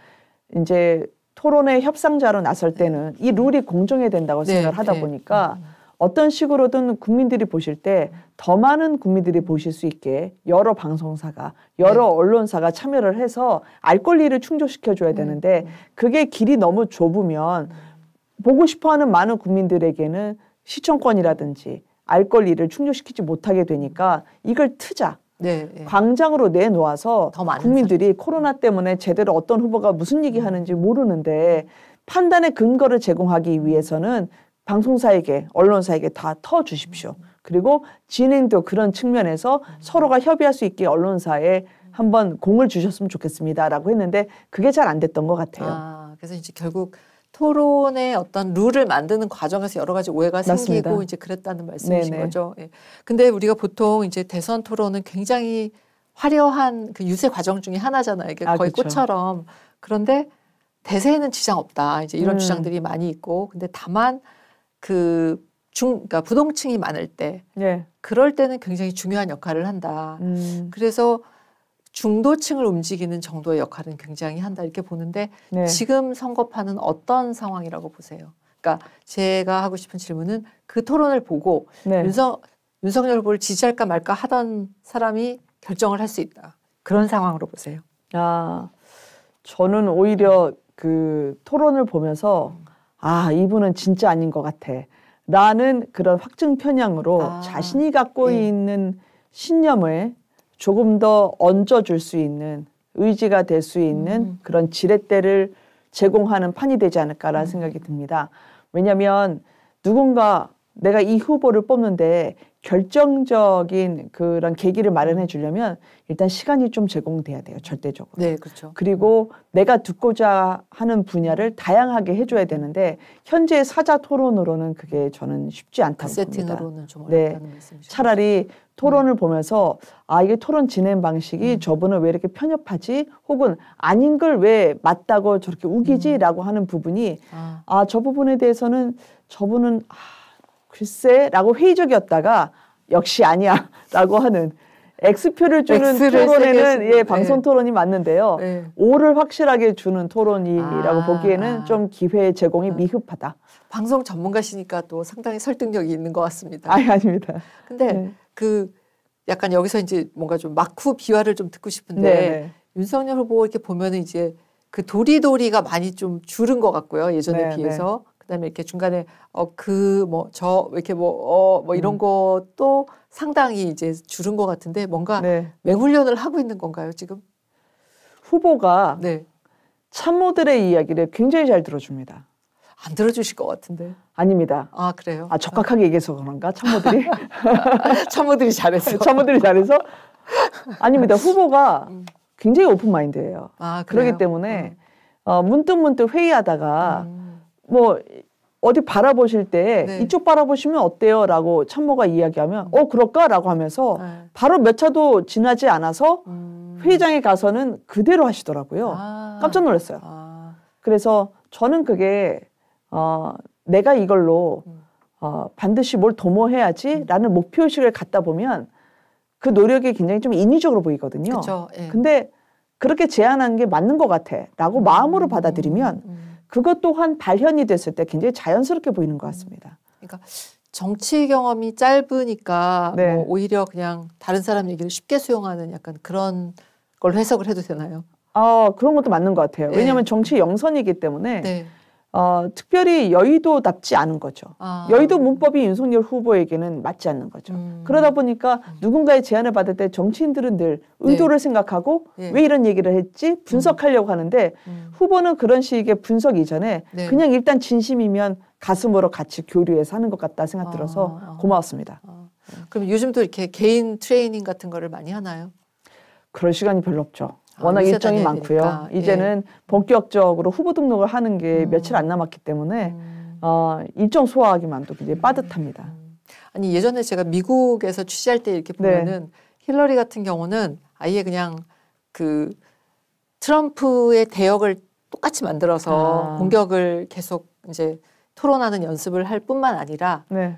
이제 토론의 협상자로 나설 때는 이 룰이 공정해야 된다고 생각을 하다 보니까 어떤 식으로든 국민들이 보실 때 더 많은 국민들이 보실 수 있게 여러 방송사가 여러 언론사가 참여를 해서 알 권리를 충족시켜줘야 되는데 그게 길이 너무 좁으면 보고 싶어하는 많은 국민들에게는 시청권이라든지 알 권리를 충족시키지 못하게 되니까 이걸 트자. 광장으로 내놓아서 국민들이 코로나 때문에 제대로 어떤 후보가 무슨 얘기하는지 모르는데 판단의 근거를 제공하기 위해서는 방송사에게 언론사에게 다 터주십시오. 그리고 진행도 그런 측면에서 서로가 협의할 수 있게 언론사에 한번 공을 주셨으면 좋겠습니다라고 했는데 그게 잘 안 됐던 것 같아요. 그래서 이제 결국 토론의 어떤 룰을 만드는 과정에서 여러 가지 오해가 맞습니다. 생기고 이제 그랬다는 말씀이신 거죠. 근데 우리가 보통 이제 대선 토론은 굉장히 화려한 그 유세 과정 중에 하나잖아요. 이게 거의 그렇죠. 꽃처럼. 그런데 대세에는 지장 없다. 이제 이런 주장들이 많이 있고. 근데 다만 그러니까 부동층이 많을 때 그럴 때는 굉장히 중요한 역할을 한다. 그래서 중도층을 움직이는 정도의 역할은 굉장히 한다 이렇게 보는데 지금 선거판은 어떤 상황이라고 보세요? 그러니까 제가 하고 싶은 질문은 그 토론을 보고 윤석열 후보를 지지할까 말까 하던 사람이 결정을 할 수 있다. 그런 상황으로 보세요. 저는 오히려 그 토론을 보면서 이분은 진짜 아닌 것 같아. 라는 그런 확증 편향으로 자신이 갖고 있는 신념을 조금 더 얹어줄 수 있는 의지가 될 수 있는 그런 지렛대를 제공하는 판이 되지 않을까라는 생각이 듭니다. 왜냐하면 누군가 내가 이 후보를 뽑는데 결정적인 그런 계기를 마련해 주려면 일단 시간이 좀 제공돼야 돼요. 절대적으로. 그렇죠. 그리고 내가 듣고자 하는 분야를 다양하게 해줘야 되는데 현재 사자 토론으로는 그게 저는 쉽지 않다고 봅니다. 세팅으로는 좀 어렵다는 말씀이시죠. 차라리 토론을 보면서 이게 토론 진행 방식이 저분은 왜 이렇게 편협하지? 혹은 아닌 걸 왜 맞다고 저렇게 우기지?라고 하는 부분이 저 부분에 대해서는 저분은 글쎄 라고 회의적이었다가 역시 아니야 라고 하는 X표를 주는 토론에는 방송 토론이 맞는데요. O를 확실하게 주는 토론이라고 보기에는 좀 기회 제공이 미흡하다. 방송 전문가시니까 또 상당히 설득력이 있는 것 같습니다. 아닙니다. 근데 그 약간 여기서 이제 뭔가 좀 막후 비화를 좀 듣고 싶은데 윤석열 후보 이렇게 보면은 이제 그 도리도리가 많이 좀 줄은 것 같고요. 예전에 비해서. 그다음에 이렇게 중간에 이렇게 이런 것도 상당히 이제 줄은 것 같은데 뭔가 맹훈련을 하고 있는 건가요 지금? 후보가 참모들의 이야기를 굉장히 잘 들어줍니다. 안 들어주실 것 같은데. 아닙니다. 그래요? 적확하게 얘기해서 그런가 참모들이? 참모들이 잘해서. 참모들이 잘해서? 아닙니다. 후보가 굉장히 오픈마인드예요. 그렇기 때문에 문득문득 회의하다가 뭐 어디 바라보실 때 이쪽 바라보시면 어때요? 라고 참모가 이야기하면 그럴까? 라고 하면서 바로 몇 차도 지나지 않아서 회의장에 가서는 그대로 하시더라고요. 깜짝 놀랐어요. 그래서 저는 그게 내가 이걸로 반드시 뭘 도모해야지 라는 목표의식을 갖다 보면 그 노력이 굉장히 좀 인위적으로 보이거든요. 그렇죠. 예. 근데 그렇게 제안한 게 맞는 것 같아라고 마음으로 받아들이면 그것 또한 발현이 됐을 때 굉장히 자연스럽게 보이는 것 같습니다. 그러니까 정치 경험이 짧으니까 네. 뭐 오히려 그냥 다른 사람 얘기를 쉽게 수용하는 약간 그런 걸 해석을 해도 되나요? 그런 것도 맞는 것 같아요. 네. 왜냐하면 정치 영선이기 때문에 네. 특별히 여의도답지 않은 거죠. 여의도 문법이 윤석열 후보에게는 맞지 않는 거죠. 그러다 보니까 누군가의 제안을 받을 때 정치인들은 늘 의도를 네. 생각하고 네. 왜 이런 얘기를 했지 분석하려고 하는데 후보는 그런 식의 분석 이전에 네. 그냥 일단 진심이면 가슴으로 같이 교류해서 하는 것 같다 생각 들어서 고마웠습니다. 그럼 요즘도 이렇게 개인 트레이닝 같은 거를 많이 하나요? 그럴 시간이 별로 없죠. 워낙 일정이 많고요. 되니까. 이제는 본격적으로 후보 등록을 하는 게 며칠 안 남았기 때문에 일정 소화하기만도 굉장히 빠듯합니다. 아니 예전에 제가 미국에서 취재할 때 이렇게 보면은 네. 힐러리 같은 경우는 아예 그냥 그 트럼프의 대역을 똑같이 만들어서 공격을 계속 이제 토론하는 연습을 할 뿐만 아니라 네.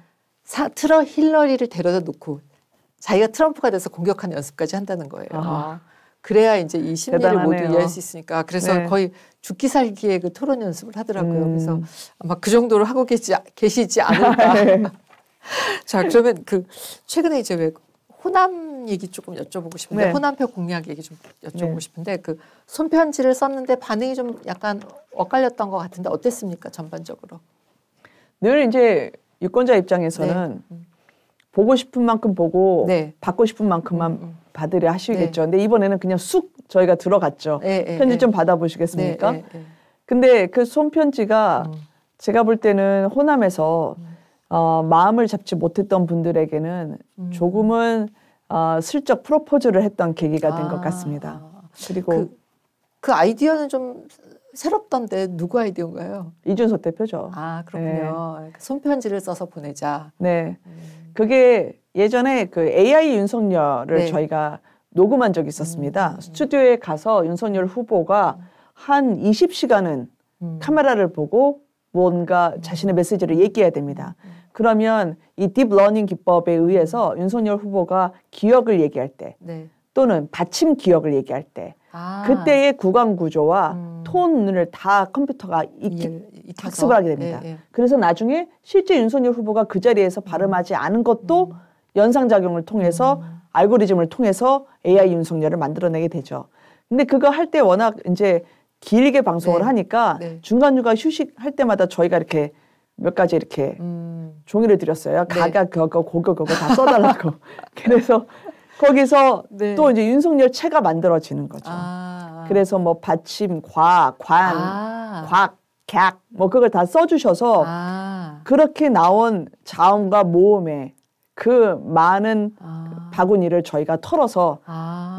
힐러리를 데려다 놓고 자기가 트럼프가 돼서 공격하는 연습까지 한다는 거예요. 그래야 이제 이 심리를 대단하네요. 모두 이해할 수 있으니까. 그래서 네. 거의 죽기 살기의 그 토론 연습을 하더라고요. 그래서 아마 그 정도로 하고 계시지 않을까. 네. 자, 그러면 그 최근에 이제 왜 호남 얘기 조금 여쭤보고 싶은데 네. 호남표 공약 얘기 좀 여쭤보고 네. 싶은데 그 손편지를 썼는데 반응이 좀 약간 엇갈렸던 것 같은데 어땠습니까? 전반적으로. 늘 이제 유권자 입장에서는 네. 보고 싶은 만큼 보고 네. 받고 싶은 만큼만 받으려 하시겠죠. 근데 이번에는 그냥 쑥 저희가 들어갔죠. 편지 좀 받아보시겠습니까? 근데 그 손편지가 제가 볼 때는 호남에서 마음을 잡지 못했던 분들에게는 조금은 슬쩍 프로포즈를 했던 계기가 된 것 같습니다. 그리고 그 아이디어는 좀 새롭던데 누구 아이디어인가요? 이준석 대표죠. 아, 그렇군요. 네. 손편지를 써서 보내자. 네. 그게 예전에 그 AI 윤석열을 네. 저희가 녹음한 적이 있었습니다. 스튜디오에 가서 윤석열 후보가 한 20시간은 카메라를 보고 뭔가 자신의 메시지를 얘기해야 됩니다. 그러면 이 딥러닝 기법에 의해서 윤석열 후보가 기억을 얘기할 때 네. 또는 받침 기억을 얘기할 때 그때의 구강 구조와 톤을 다 컴퓨터가 학습을 하게 됩니다. 그래서 나중에 실제 윤석열 후보가 그 자리에서 발음하지 않은 것도 연상작용을 통해서 알고리즘을 통해서 AI 윤석열을 만들어내게 되죠. 근데 그거 할 때 워낙 이제 길게 방송을 하니까 중간중간 휴식할 때마다 저희가 이렇게 몇 가지 이렇게 종이를 드렸어요. 가가, 겨거, 고거, 그거 다 써달라고. 그래서 거기서 또 이제 윤석열 체가 만들어지는 거죠. 그래서 뭐 받침, 과, 관, 곽, 객, 뭐 그걸 다 써주셔서 그렇게 나온 자음과 모음에 그 많은 바구니를 저희가 털어서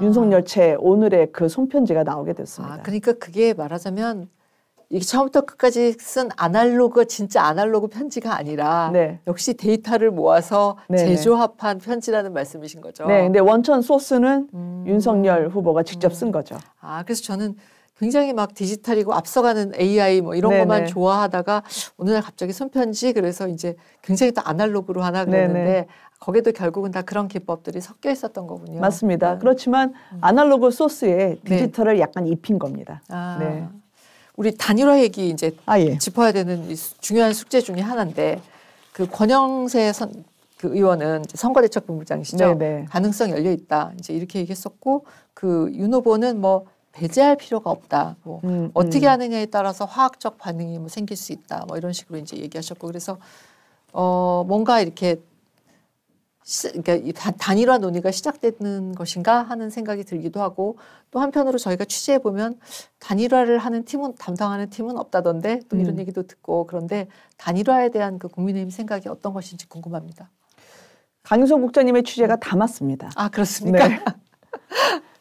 윤석열 체 오늘의 그 손편지가 나오게 됐습니다. 그러니까 그게 말하자면 이게 처음부터 끝까지 쓴 진짜 아날로그 편지가 아니라 역시 데이터를 모아서 재조합한 편지라는 말씀이신 거죠. 네, 근데 원천 소스는 윤석열 후보가 직접 쓴 거죠. 그래서 저는 굉장히 막 디지털이고 앞서가는 AI 뭐 이런 것만 좋아하다가 어느 날 갑자기 손편지 그래서 이제 굉장히 또 아날로그로 하나 그랬는데 거기도 결국은 다 그런 기법들이 섞여 있었던 거군요. 맞습니다. 그렇지만 아날로그 소스에 디지털을 약간 입힌 겁니다. 네. 우리 단일화 얘기 이제 짚어야 되는 중요한 숙제 중에 하나인데 그 권영세 그 의원은 선거대책본부장이시죠. 가능성 열려 있다. 이제 이렇게 얘기했었고 그 윤 후보는 뭐 배제할 필요가 없다. 뭐 어떻게 하느냐에 따라서 화학적 반응이 뭐 생길 수 있다. 뭐 이런 식으로 이제 얘기하셨고 그래서 뭔가 이렇게 그러니까 단일화 논의가 시작되는 것인가 하는 생각이 들기도 하고 또 한편으로 저희가 취재해 보면 단일화를 하는 담당하는 팀은 없다던데 또 이런 얘기도 듣고 그런데 단일화에 대한 그 국민의힘 생각이 어떤 것인지 궁금합니다. 강윤석 국장님의 취재가 다 맞습니다. 그렇습니까? 네.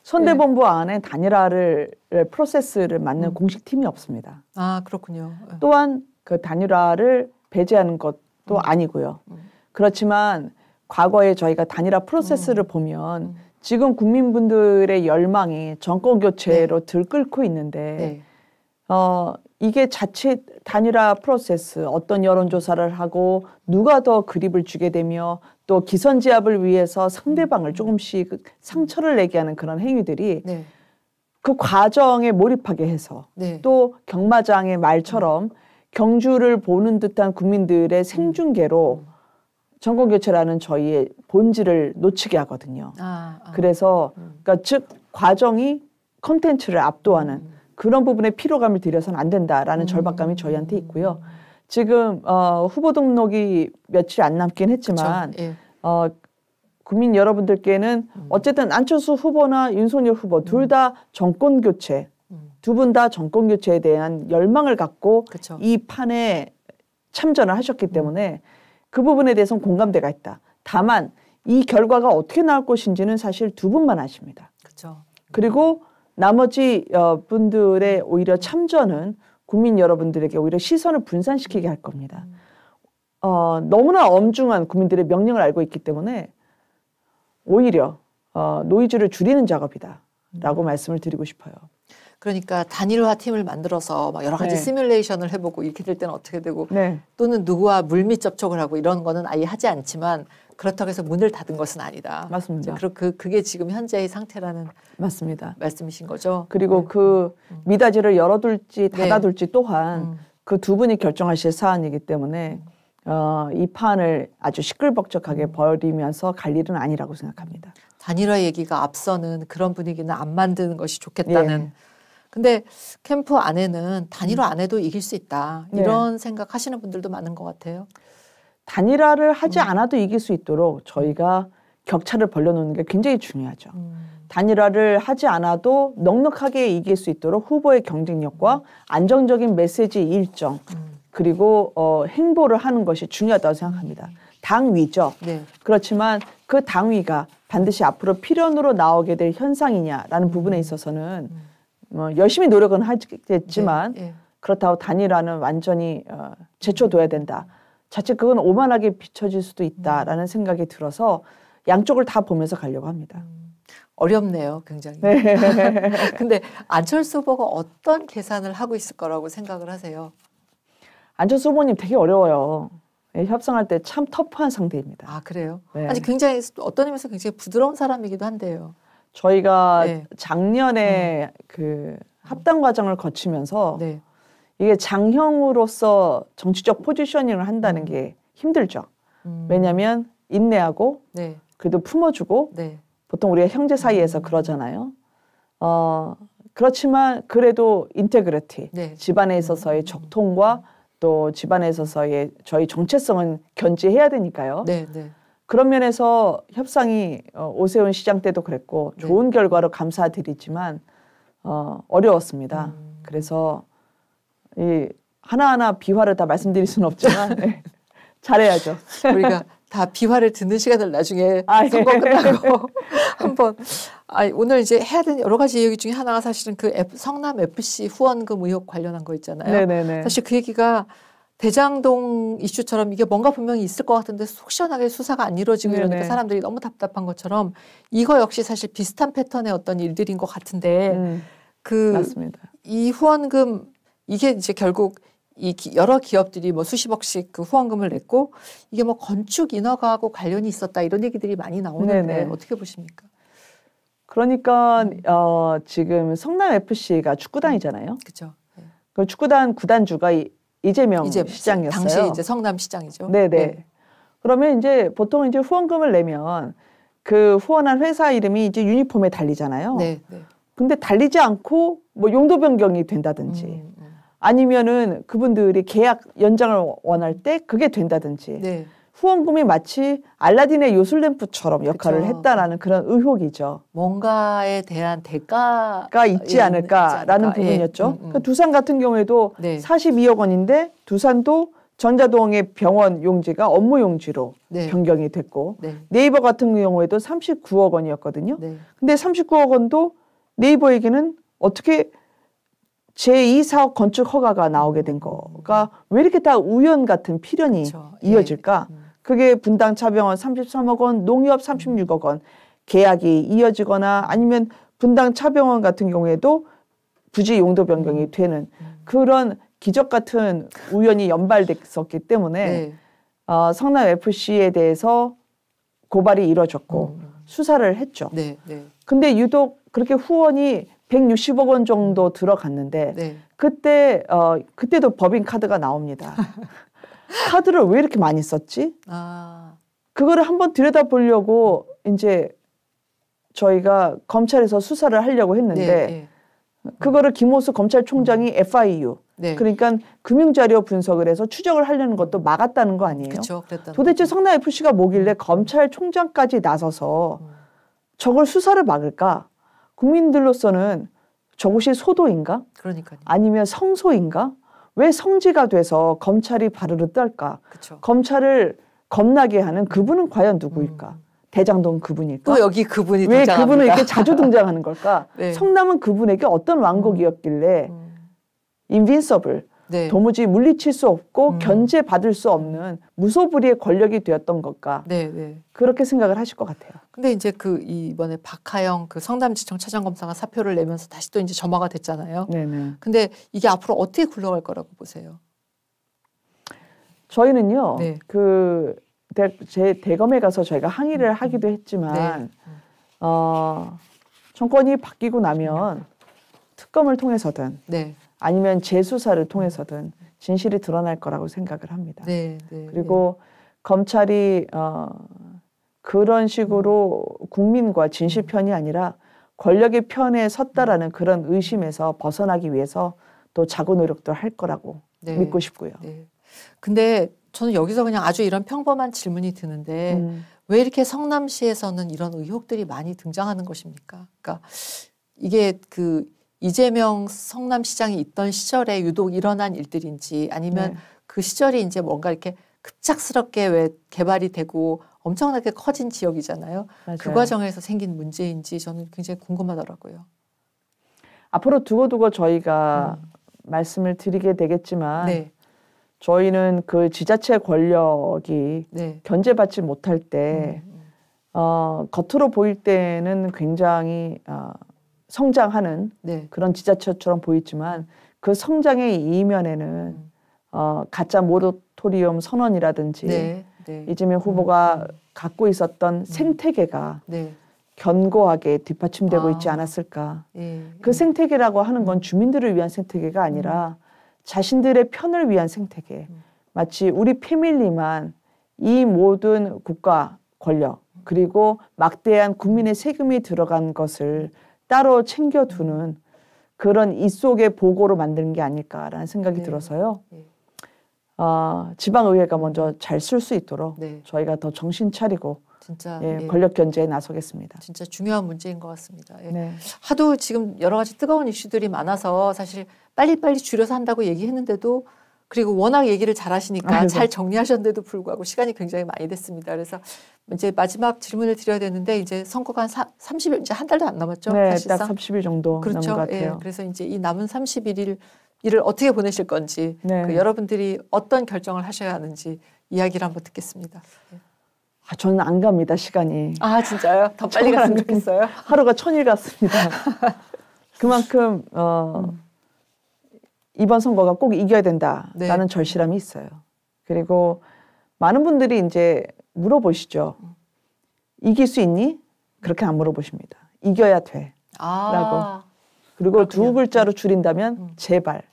선대본부 안에 단일화를 프로세스를 맡는 공식 팀이 없습니다. 그렇군요. 또한 그 단일화를 배제하는 것도 아니고요. 그렇지만 과거에 저희가 단일화 프로세스를 보면 지금 국민분들의 열망이 정권 교체로 들끓고 있는데 이게 자칫 단일화 프로세스, 어떤 여론조사를 하고 누가 더 그립을 주게 되며 또 기선제압을 위해서 상대방을 조금씩 상처를 내게 하는 그런 행위들이 네. 그 과정에 몰입하게 해서 네. 또 경마장의 말처럼 경주를 보는 듯한 국민들의 생중계로 정권교체라는 저희의 본질을 놓치게 하거든요. 그래서 그러니까 즉 과정이 콘텐츠를 압도하는 그런 부분에 피로감을 들여서는 안 된다라는 절박감이 저희한테 있고요. 지금 후보 등록이 며칠 안 남긴 했지만 예. 국민 여러분들께는 어쨌든 안철수 후보나 윤석열 후보 둘 다 정권 교체, 두 분 다 정권 교체에 대한 열망을 갖고 그쵸. 이 판에 참전을 하셨기 때문에 그 부분에 대해서는 공감대가 있다. 다만 이 결과가 어떻게 나올 것인지는 사실 두 분만 아십니다. 그쵸. 그리고 나머지 분들의 오히려 참전은 국민 여러분들에게 오히려 시선을 분산시키게 할 겁니다. 너무나 엄중한 국민들의 명령을 알고 있기 때문에 오히려 노이즈를 줄이는 작업이다라고 말씀을 드리고 싶어요. 그러니까 단일화 팀을 만들어서 막 여러 가지 네. 시뮬레이션을 해보고 이렇게 될 때는 어떻게 되고 네. 또는 누구와 물밑 접촉을 하고 이런 거는 아예 하지 않지만 그렇다고 해서 문을 닫은 것은 아니다. 맞습니다. 그게 지금 현재의 상태라는 맞습니다. 말씀이신 거죠. 그리고 네. 그 미닫이를 열어둘지 닫아둘지 네. 또한 그 두 분이 결정하실 사안이기 때문에 이 판을 아주 시끌벅적하게 벌이면서 갈 일은 아니라고 생각합니다. 단일화 얘기가 앞서는 그런 분위기는 안 만드는 것이 좋겠다는. 예. 근데 캠프 안에는 단일화 안 해도 이길 수 있다. 이런 네. 생각하시는 분들도 많은 것 같아요. 단일화를 하지 않아도 이길 수 있도록 저희가 격차를 벌려놓는 게 굉장히 중요하죠. 단일화를 하지 않아도 넉넉하게 이길 수 있도록 후보의 경쟁력과 안정적인 메시지 일정 그리고 행보를 하는 것이 중요하다고 생각합니다. 당위죠. 네. 그렇지만 그 당위가 반드시 앞으로 필연으로 나오게 될 현상이냐라는 부분에 있어서는 열심히 노력은 하겠지만 네. 네. 그렇다고 단일화는 완전히 제쳐둬야 된다. 자칫 그건 오만하게 비춰질 수도 있다라는 생각이 들어서 양쪽을 다 보면서 가려고 합니다. 어렵네요, 굉장히. 네. 근데 안철수 후보가 어떤 계산을 하고 있을 거라고 생각을 하세요? 안철수 후보님 되게 어려워요. 협상할 때 참 터프한 상대입니다. 아, 그래요? 네. 아니, 굉장히 어떤 의미에서 굉장히 부드러운 사람이기도 한데요. 저희가 네. 작년에 그 합당 과정을 거치면서 네. 이게 장형으로서 정치적 포지셔닝을 한다는 게 힘들죠. 왜냐하면 인내하고 네. 그래도 품어주고 네. 보통 우리가 형제 사이에서 그러잖아요. 그렇지만 그래도 인테그리티, 네. 집안에 있어서의 적통과 또 집안에 있어서의 저희 정체성은 견지해야 되니까요. 네, 네. 그런 면에서 협상이 오세훈 시장 때도 그랬고 네. 좋은 결과로 감사드리지만 어려웠습니다. 그래서 이 하나하나 비화를 다 말씀드릴 수는 없지만 네. 잘해야죠. 우리가 다 비화를 듣는 시간을 나중에 선거 끝나고 한번 오늘 이제 해야 되는 여러 가지 얘기 중에 하나가 사실은 그 성남 FC 후원금 의혹 관련한 거 있잖아요. 네네네. 사실 그 얘기가 대장동 이슈처럼 이게 뭔가 분명히 있을 것 같은데 속 시원하게 수사가 안 이루어지고 네네. 이러니까 사람들이 너무 답답한 것처럼 이거 역시 사실 비슷한 패턴의 어떤 일들인 것 같은데 맞습니다. 이 후원금 이게 이제 결국 여러 기업들이 뭐 수십억씩 그 후원금을 냈고 이게 뭐 건축 인허가하고 관련이 있었다 이런 얘기들이 많이 나오는데 네네. 어떻게 보십니까? 그러니까 지금 성남 FC가 축구단이잖아요. 그렇죠. 네. 그 축구단 구단주가 이재명 시장이었어요. 당시 이제 성남 시장이죠. 네네. 네. 그러면 이제 보통 이제 후원금을 내면 그 후원한 회사 이름이 이제 유니폼에 달리잖아요. 네. 네. 근데 달리지 않고 뭐 용도 변경이 된다든지. 아니면은 그분들이 계약 연장을 원할 때 그게 된다든지 네. 후원금이 마치 알라딘의 요술램프처럼 역할을 그쵸. 했다라는 그런 의혹이죠. 뭔가에 대한 대가가 있지 않을까라는 부분이었죠. 그러니까 두산 같은 경우에도 네. 42억 원인데 두산도 전자동의 병원 용지가 업무 용지로 네. 변경이 됐고 네. 네이버 같은 경우에도 39억 원이었거든요. 네. 근데 39억 원도 네이버에게는 어떻게 제2사업 건축 허가가 나오게 된 거가 왜 이렇게 다 우연 같은 필연이 그렇죠. 이어질까? 그게 분당 차병원 33억 원, 농협 36억 원 계약이 이어지거나 아니면 분당 차병원 같은 경우에도 부지 용도 변경이 되는 그런 기적 같은 우연이 연발됐었기 때문에 네. 성남 FC에 대해서 고발이 이뤄졌고 수사를 했죠. 네, 네. 근데 유독 그렇게 후원이 160억 원 정도 들어갔는데 네. 그때도 법인 카드가 나옵니다. 카드를 왜 이렇게 많이 썼지? 그거를 한번 들여다보려고 이제 저희가 검찰에서 수사를 하려고 했는데 네, 네. 그거를 김호수 검찰총장이 FIU 네. 그러니까 금융자료 분석을 해서 추적을 하려는 것도 막았다는 거 아니에요? 그쵸, 도대체 성남FC가 뭐길래 검찰총장까지 나서서 저걸 수사를 막을까? 국민들로서는 저곳이 소도인가? 그러니까요. 아니면 성소인가? 왜 성지가 돼서 검찰이 바르르 떨까? 그쵸. 검찰을 겁나게 하는 그분은 과연 누구일까? 대장동 그분일까? 또 여기 그분이 왜 등장합니다. 그분은 이렇게 자주 등장하는 걸까? 네. 성남은 그분에게 어떤 왕국이었길래 인빈서블, 네. 도무지 물리칠 수 없고 견제받을 수 없는 무소불위의 권력이 되었던 걸까? 네, 네. 그렇게 생각을 하실 것 같아요. 근데 이제 이번에 박하영 성남지청 차장검사가 사표를 내면서 다시 또 이제 점화가 됐잖아요. 네네. 근데 이게 앞으로 어떻게 굴러갈 거라고 보세요? 저희는요, 네. 제 대검에 가서 저희가 항의를 하기도 했지만, 네. 정권이 바뀌고 나면 특검을 통해서든 네. 아니면 재수사를 통해서든 진실이 드러날 거라고 생각을 합니다. 네. 네. 그리고 검찰이 그런 식으로 국민과 진실 편이 아니라 권력의 편에 섰다라는 그런 의심에서 벗어나기 위해서 또 자구 노력도 할 거라고 네. 믿고 싶고요. 네. 근데 저는 여기서 그냥 아주 이런 평범한 질문이 드는데 왜 이렇게 성남시에서는 이런 의혹들이 많이 등장하는 것입니까? 그러니까 이게 이재명 성남시장이 있던 시절에 유독 일어난 일들인지 아니면 네. 그 시절이 이제 뭔가 이렇게 급작스럽게 왜 개발이 되고 엄청나게 커진 지역이잖아요. 맞아요. 그 과정에서 생긴 문제인지 저는 굉장히 궁금하더라고요. 앞으로 두고두고 저희가 말씀을 드리게 되겠지만 네. 저희는 그 지자체 권력이 네. 견제받지 못할 때 겉으로 보일 때는 굉장히 성장하는 네. 그런 지자체처럼 보이지만 그 성장의 이면에는 가짜 모라토리엄 선언이라든지 네. 네. 이재명 후보가 갖고 있었던 생태계가 네. 견고하게 뒷받침되고 있지 않았을까. 그 생태계라고 하는 건 주민들을 위한 생태계가 아니라 자신들의 편을 위한 생태계. 마치 우리 패밀리만 이 모든 국가 권력 그리고 막대한 국민의 세금이 들어간 것을 따로 챙겨두는 그런 이 속의 보고로 만드는 게 아닐까라는 생각이 들어서요. 지방의회가 먼저 잘 쓸 수 있도록 저희가 더 정신 차리고 진짜 권력 견제에 나서겠습니다. 진짜 중요한 문제인 것 같습니다. 네. 하도 지금 여러 가지 뜨거운 이슈들이 많아서 사실 빨리빨리 줄여서 한다고 얘기했는데도 그리고 워낙 얘기를 잘 하시니까 잘 정리하셨는데도 불구하고 시간이 굉장히 많이 됐습니다. 그래서 이제 마지막 질문을 드려야 되는데 이제 선거가 한 30일, 이제 한 달도 안 남았죠? 네, 사실상. 딱 30일 정도 그렇죠. 남은 것 같아요. 그래서 이제 이 남은 31일을 어떻게 보내실 건지 여러분들이 어떤 결정을 하셔야 하는지 이야기를 한번 듣겠습니다. 저는 안 갑니다, 시간이. 아, 진짜요? 더 빨리 갔으면 좋겠어요? 하루가 1000일 같습니다. 그만큼 이번 선거가 꼭 이겨야 된다라는 절실함이 있어요. 그리고 많은 분들이 이제 물어보시죠. 이길 수 있니? 그렇게 안 물어보십니다. 이겨야 돼. 라고. 그리고 그렇군요. 두 글자로 줄인다면 제발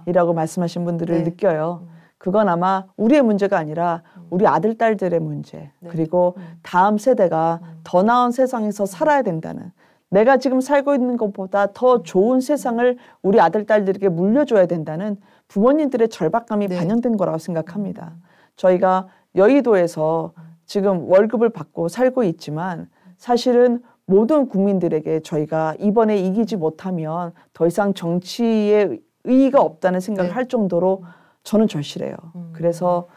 이라고 말씀하신 분들을 느껴요. 그건 아마 우리의 문제가 아니라 우리 아들, 딸들의 문제. 그리고 다음 세대가 더 나은 세상에서 살아야 된다는, 내가 지금 살고 있는 것보다 더 좋은 세상을 우리 아들, 딸들에게 물려줘야 된다는 부모님들의 절박감이 반영된 거라고 생각합니다. 저희가 여의도에서 지금 월급을 받고 살고 있지만 사실은 모든 국민들에게 저희가 이번에 이기지 못하면 더 이상 정치에 의의가 없다는 생각을 할 정도로 저는 절실해요. 그래서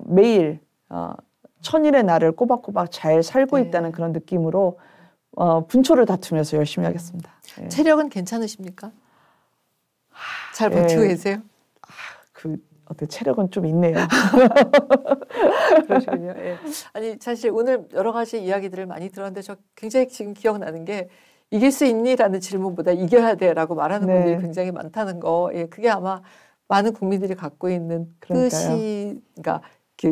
매일 1000일의 날을 꼬박꼬박 잘 살고 있다는 그런 느낌으로 분초를 다투면서 열심히 하겠습니다. 체력은 괜찮으십니까? 잘 버티고 계세요? 어때 체력은 좀 있네요. 그러시군요. 아니 사실 오늘 여러 가지 이야기들을 많이 들었는데 저 굉장히 지금 기억나는 게 이길 수 있니?라는 질문보다 이겨야 돼라고 말하는 네. 분들이 굉장히 많다는 거. 예, 그게 아마 많은 국민들이 갖고 있는 뜻이, 그러니까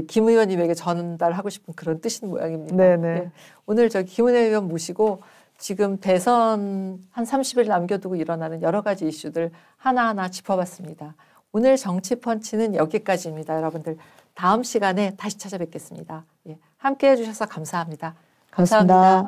김 의원님에게 전달하고 싶은 그런 뜻인 모양입니다. 네네. 예, 오늘 저기 김은혜 의원 모시고 지금 대선 한 30일 남겨두고 일어나는 여러 가지 이슈들 하나하나 짚어봤습니다. 오늘 정치펀치는 여기까지입니다. 여러분들 다음 시간에 다시 찾아뵙겠습니다. 예, 함께해 주셔서 감사합니다. 감사합니다.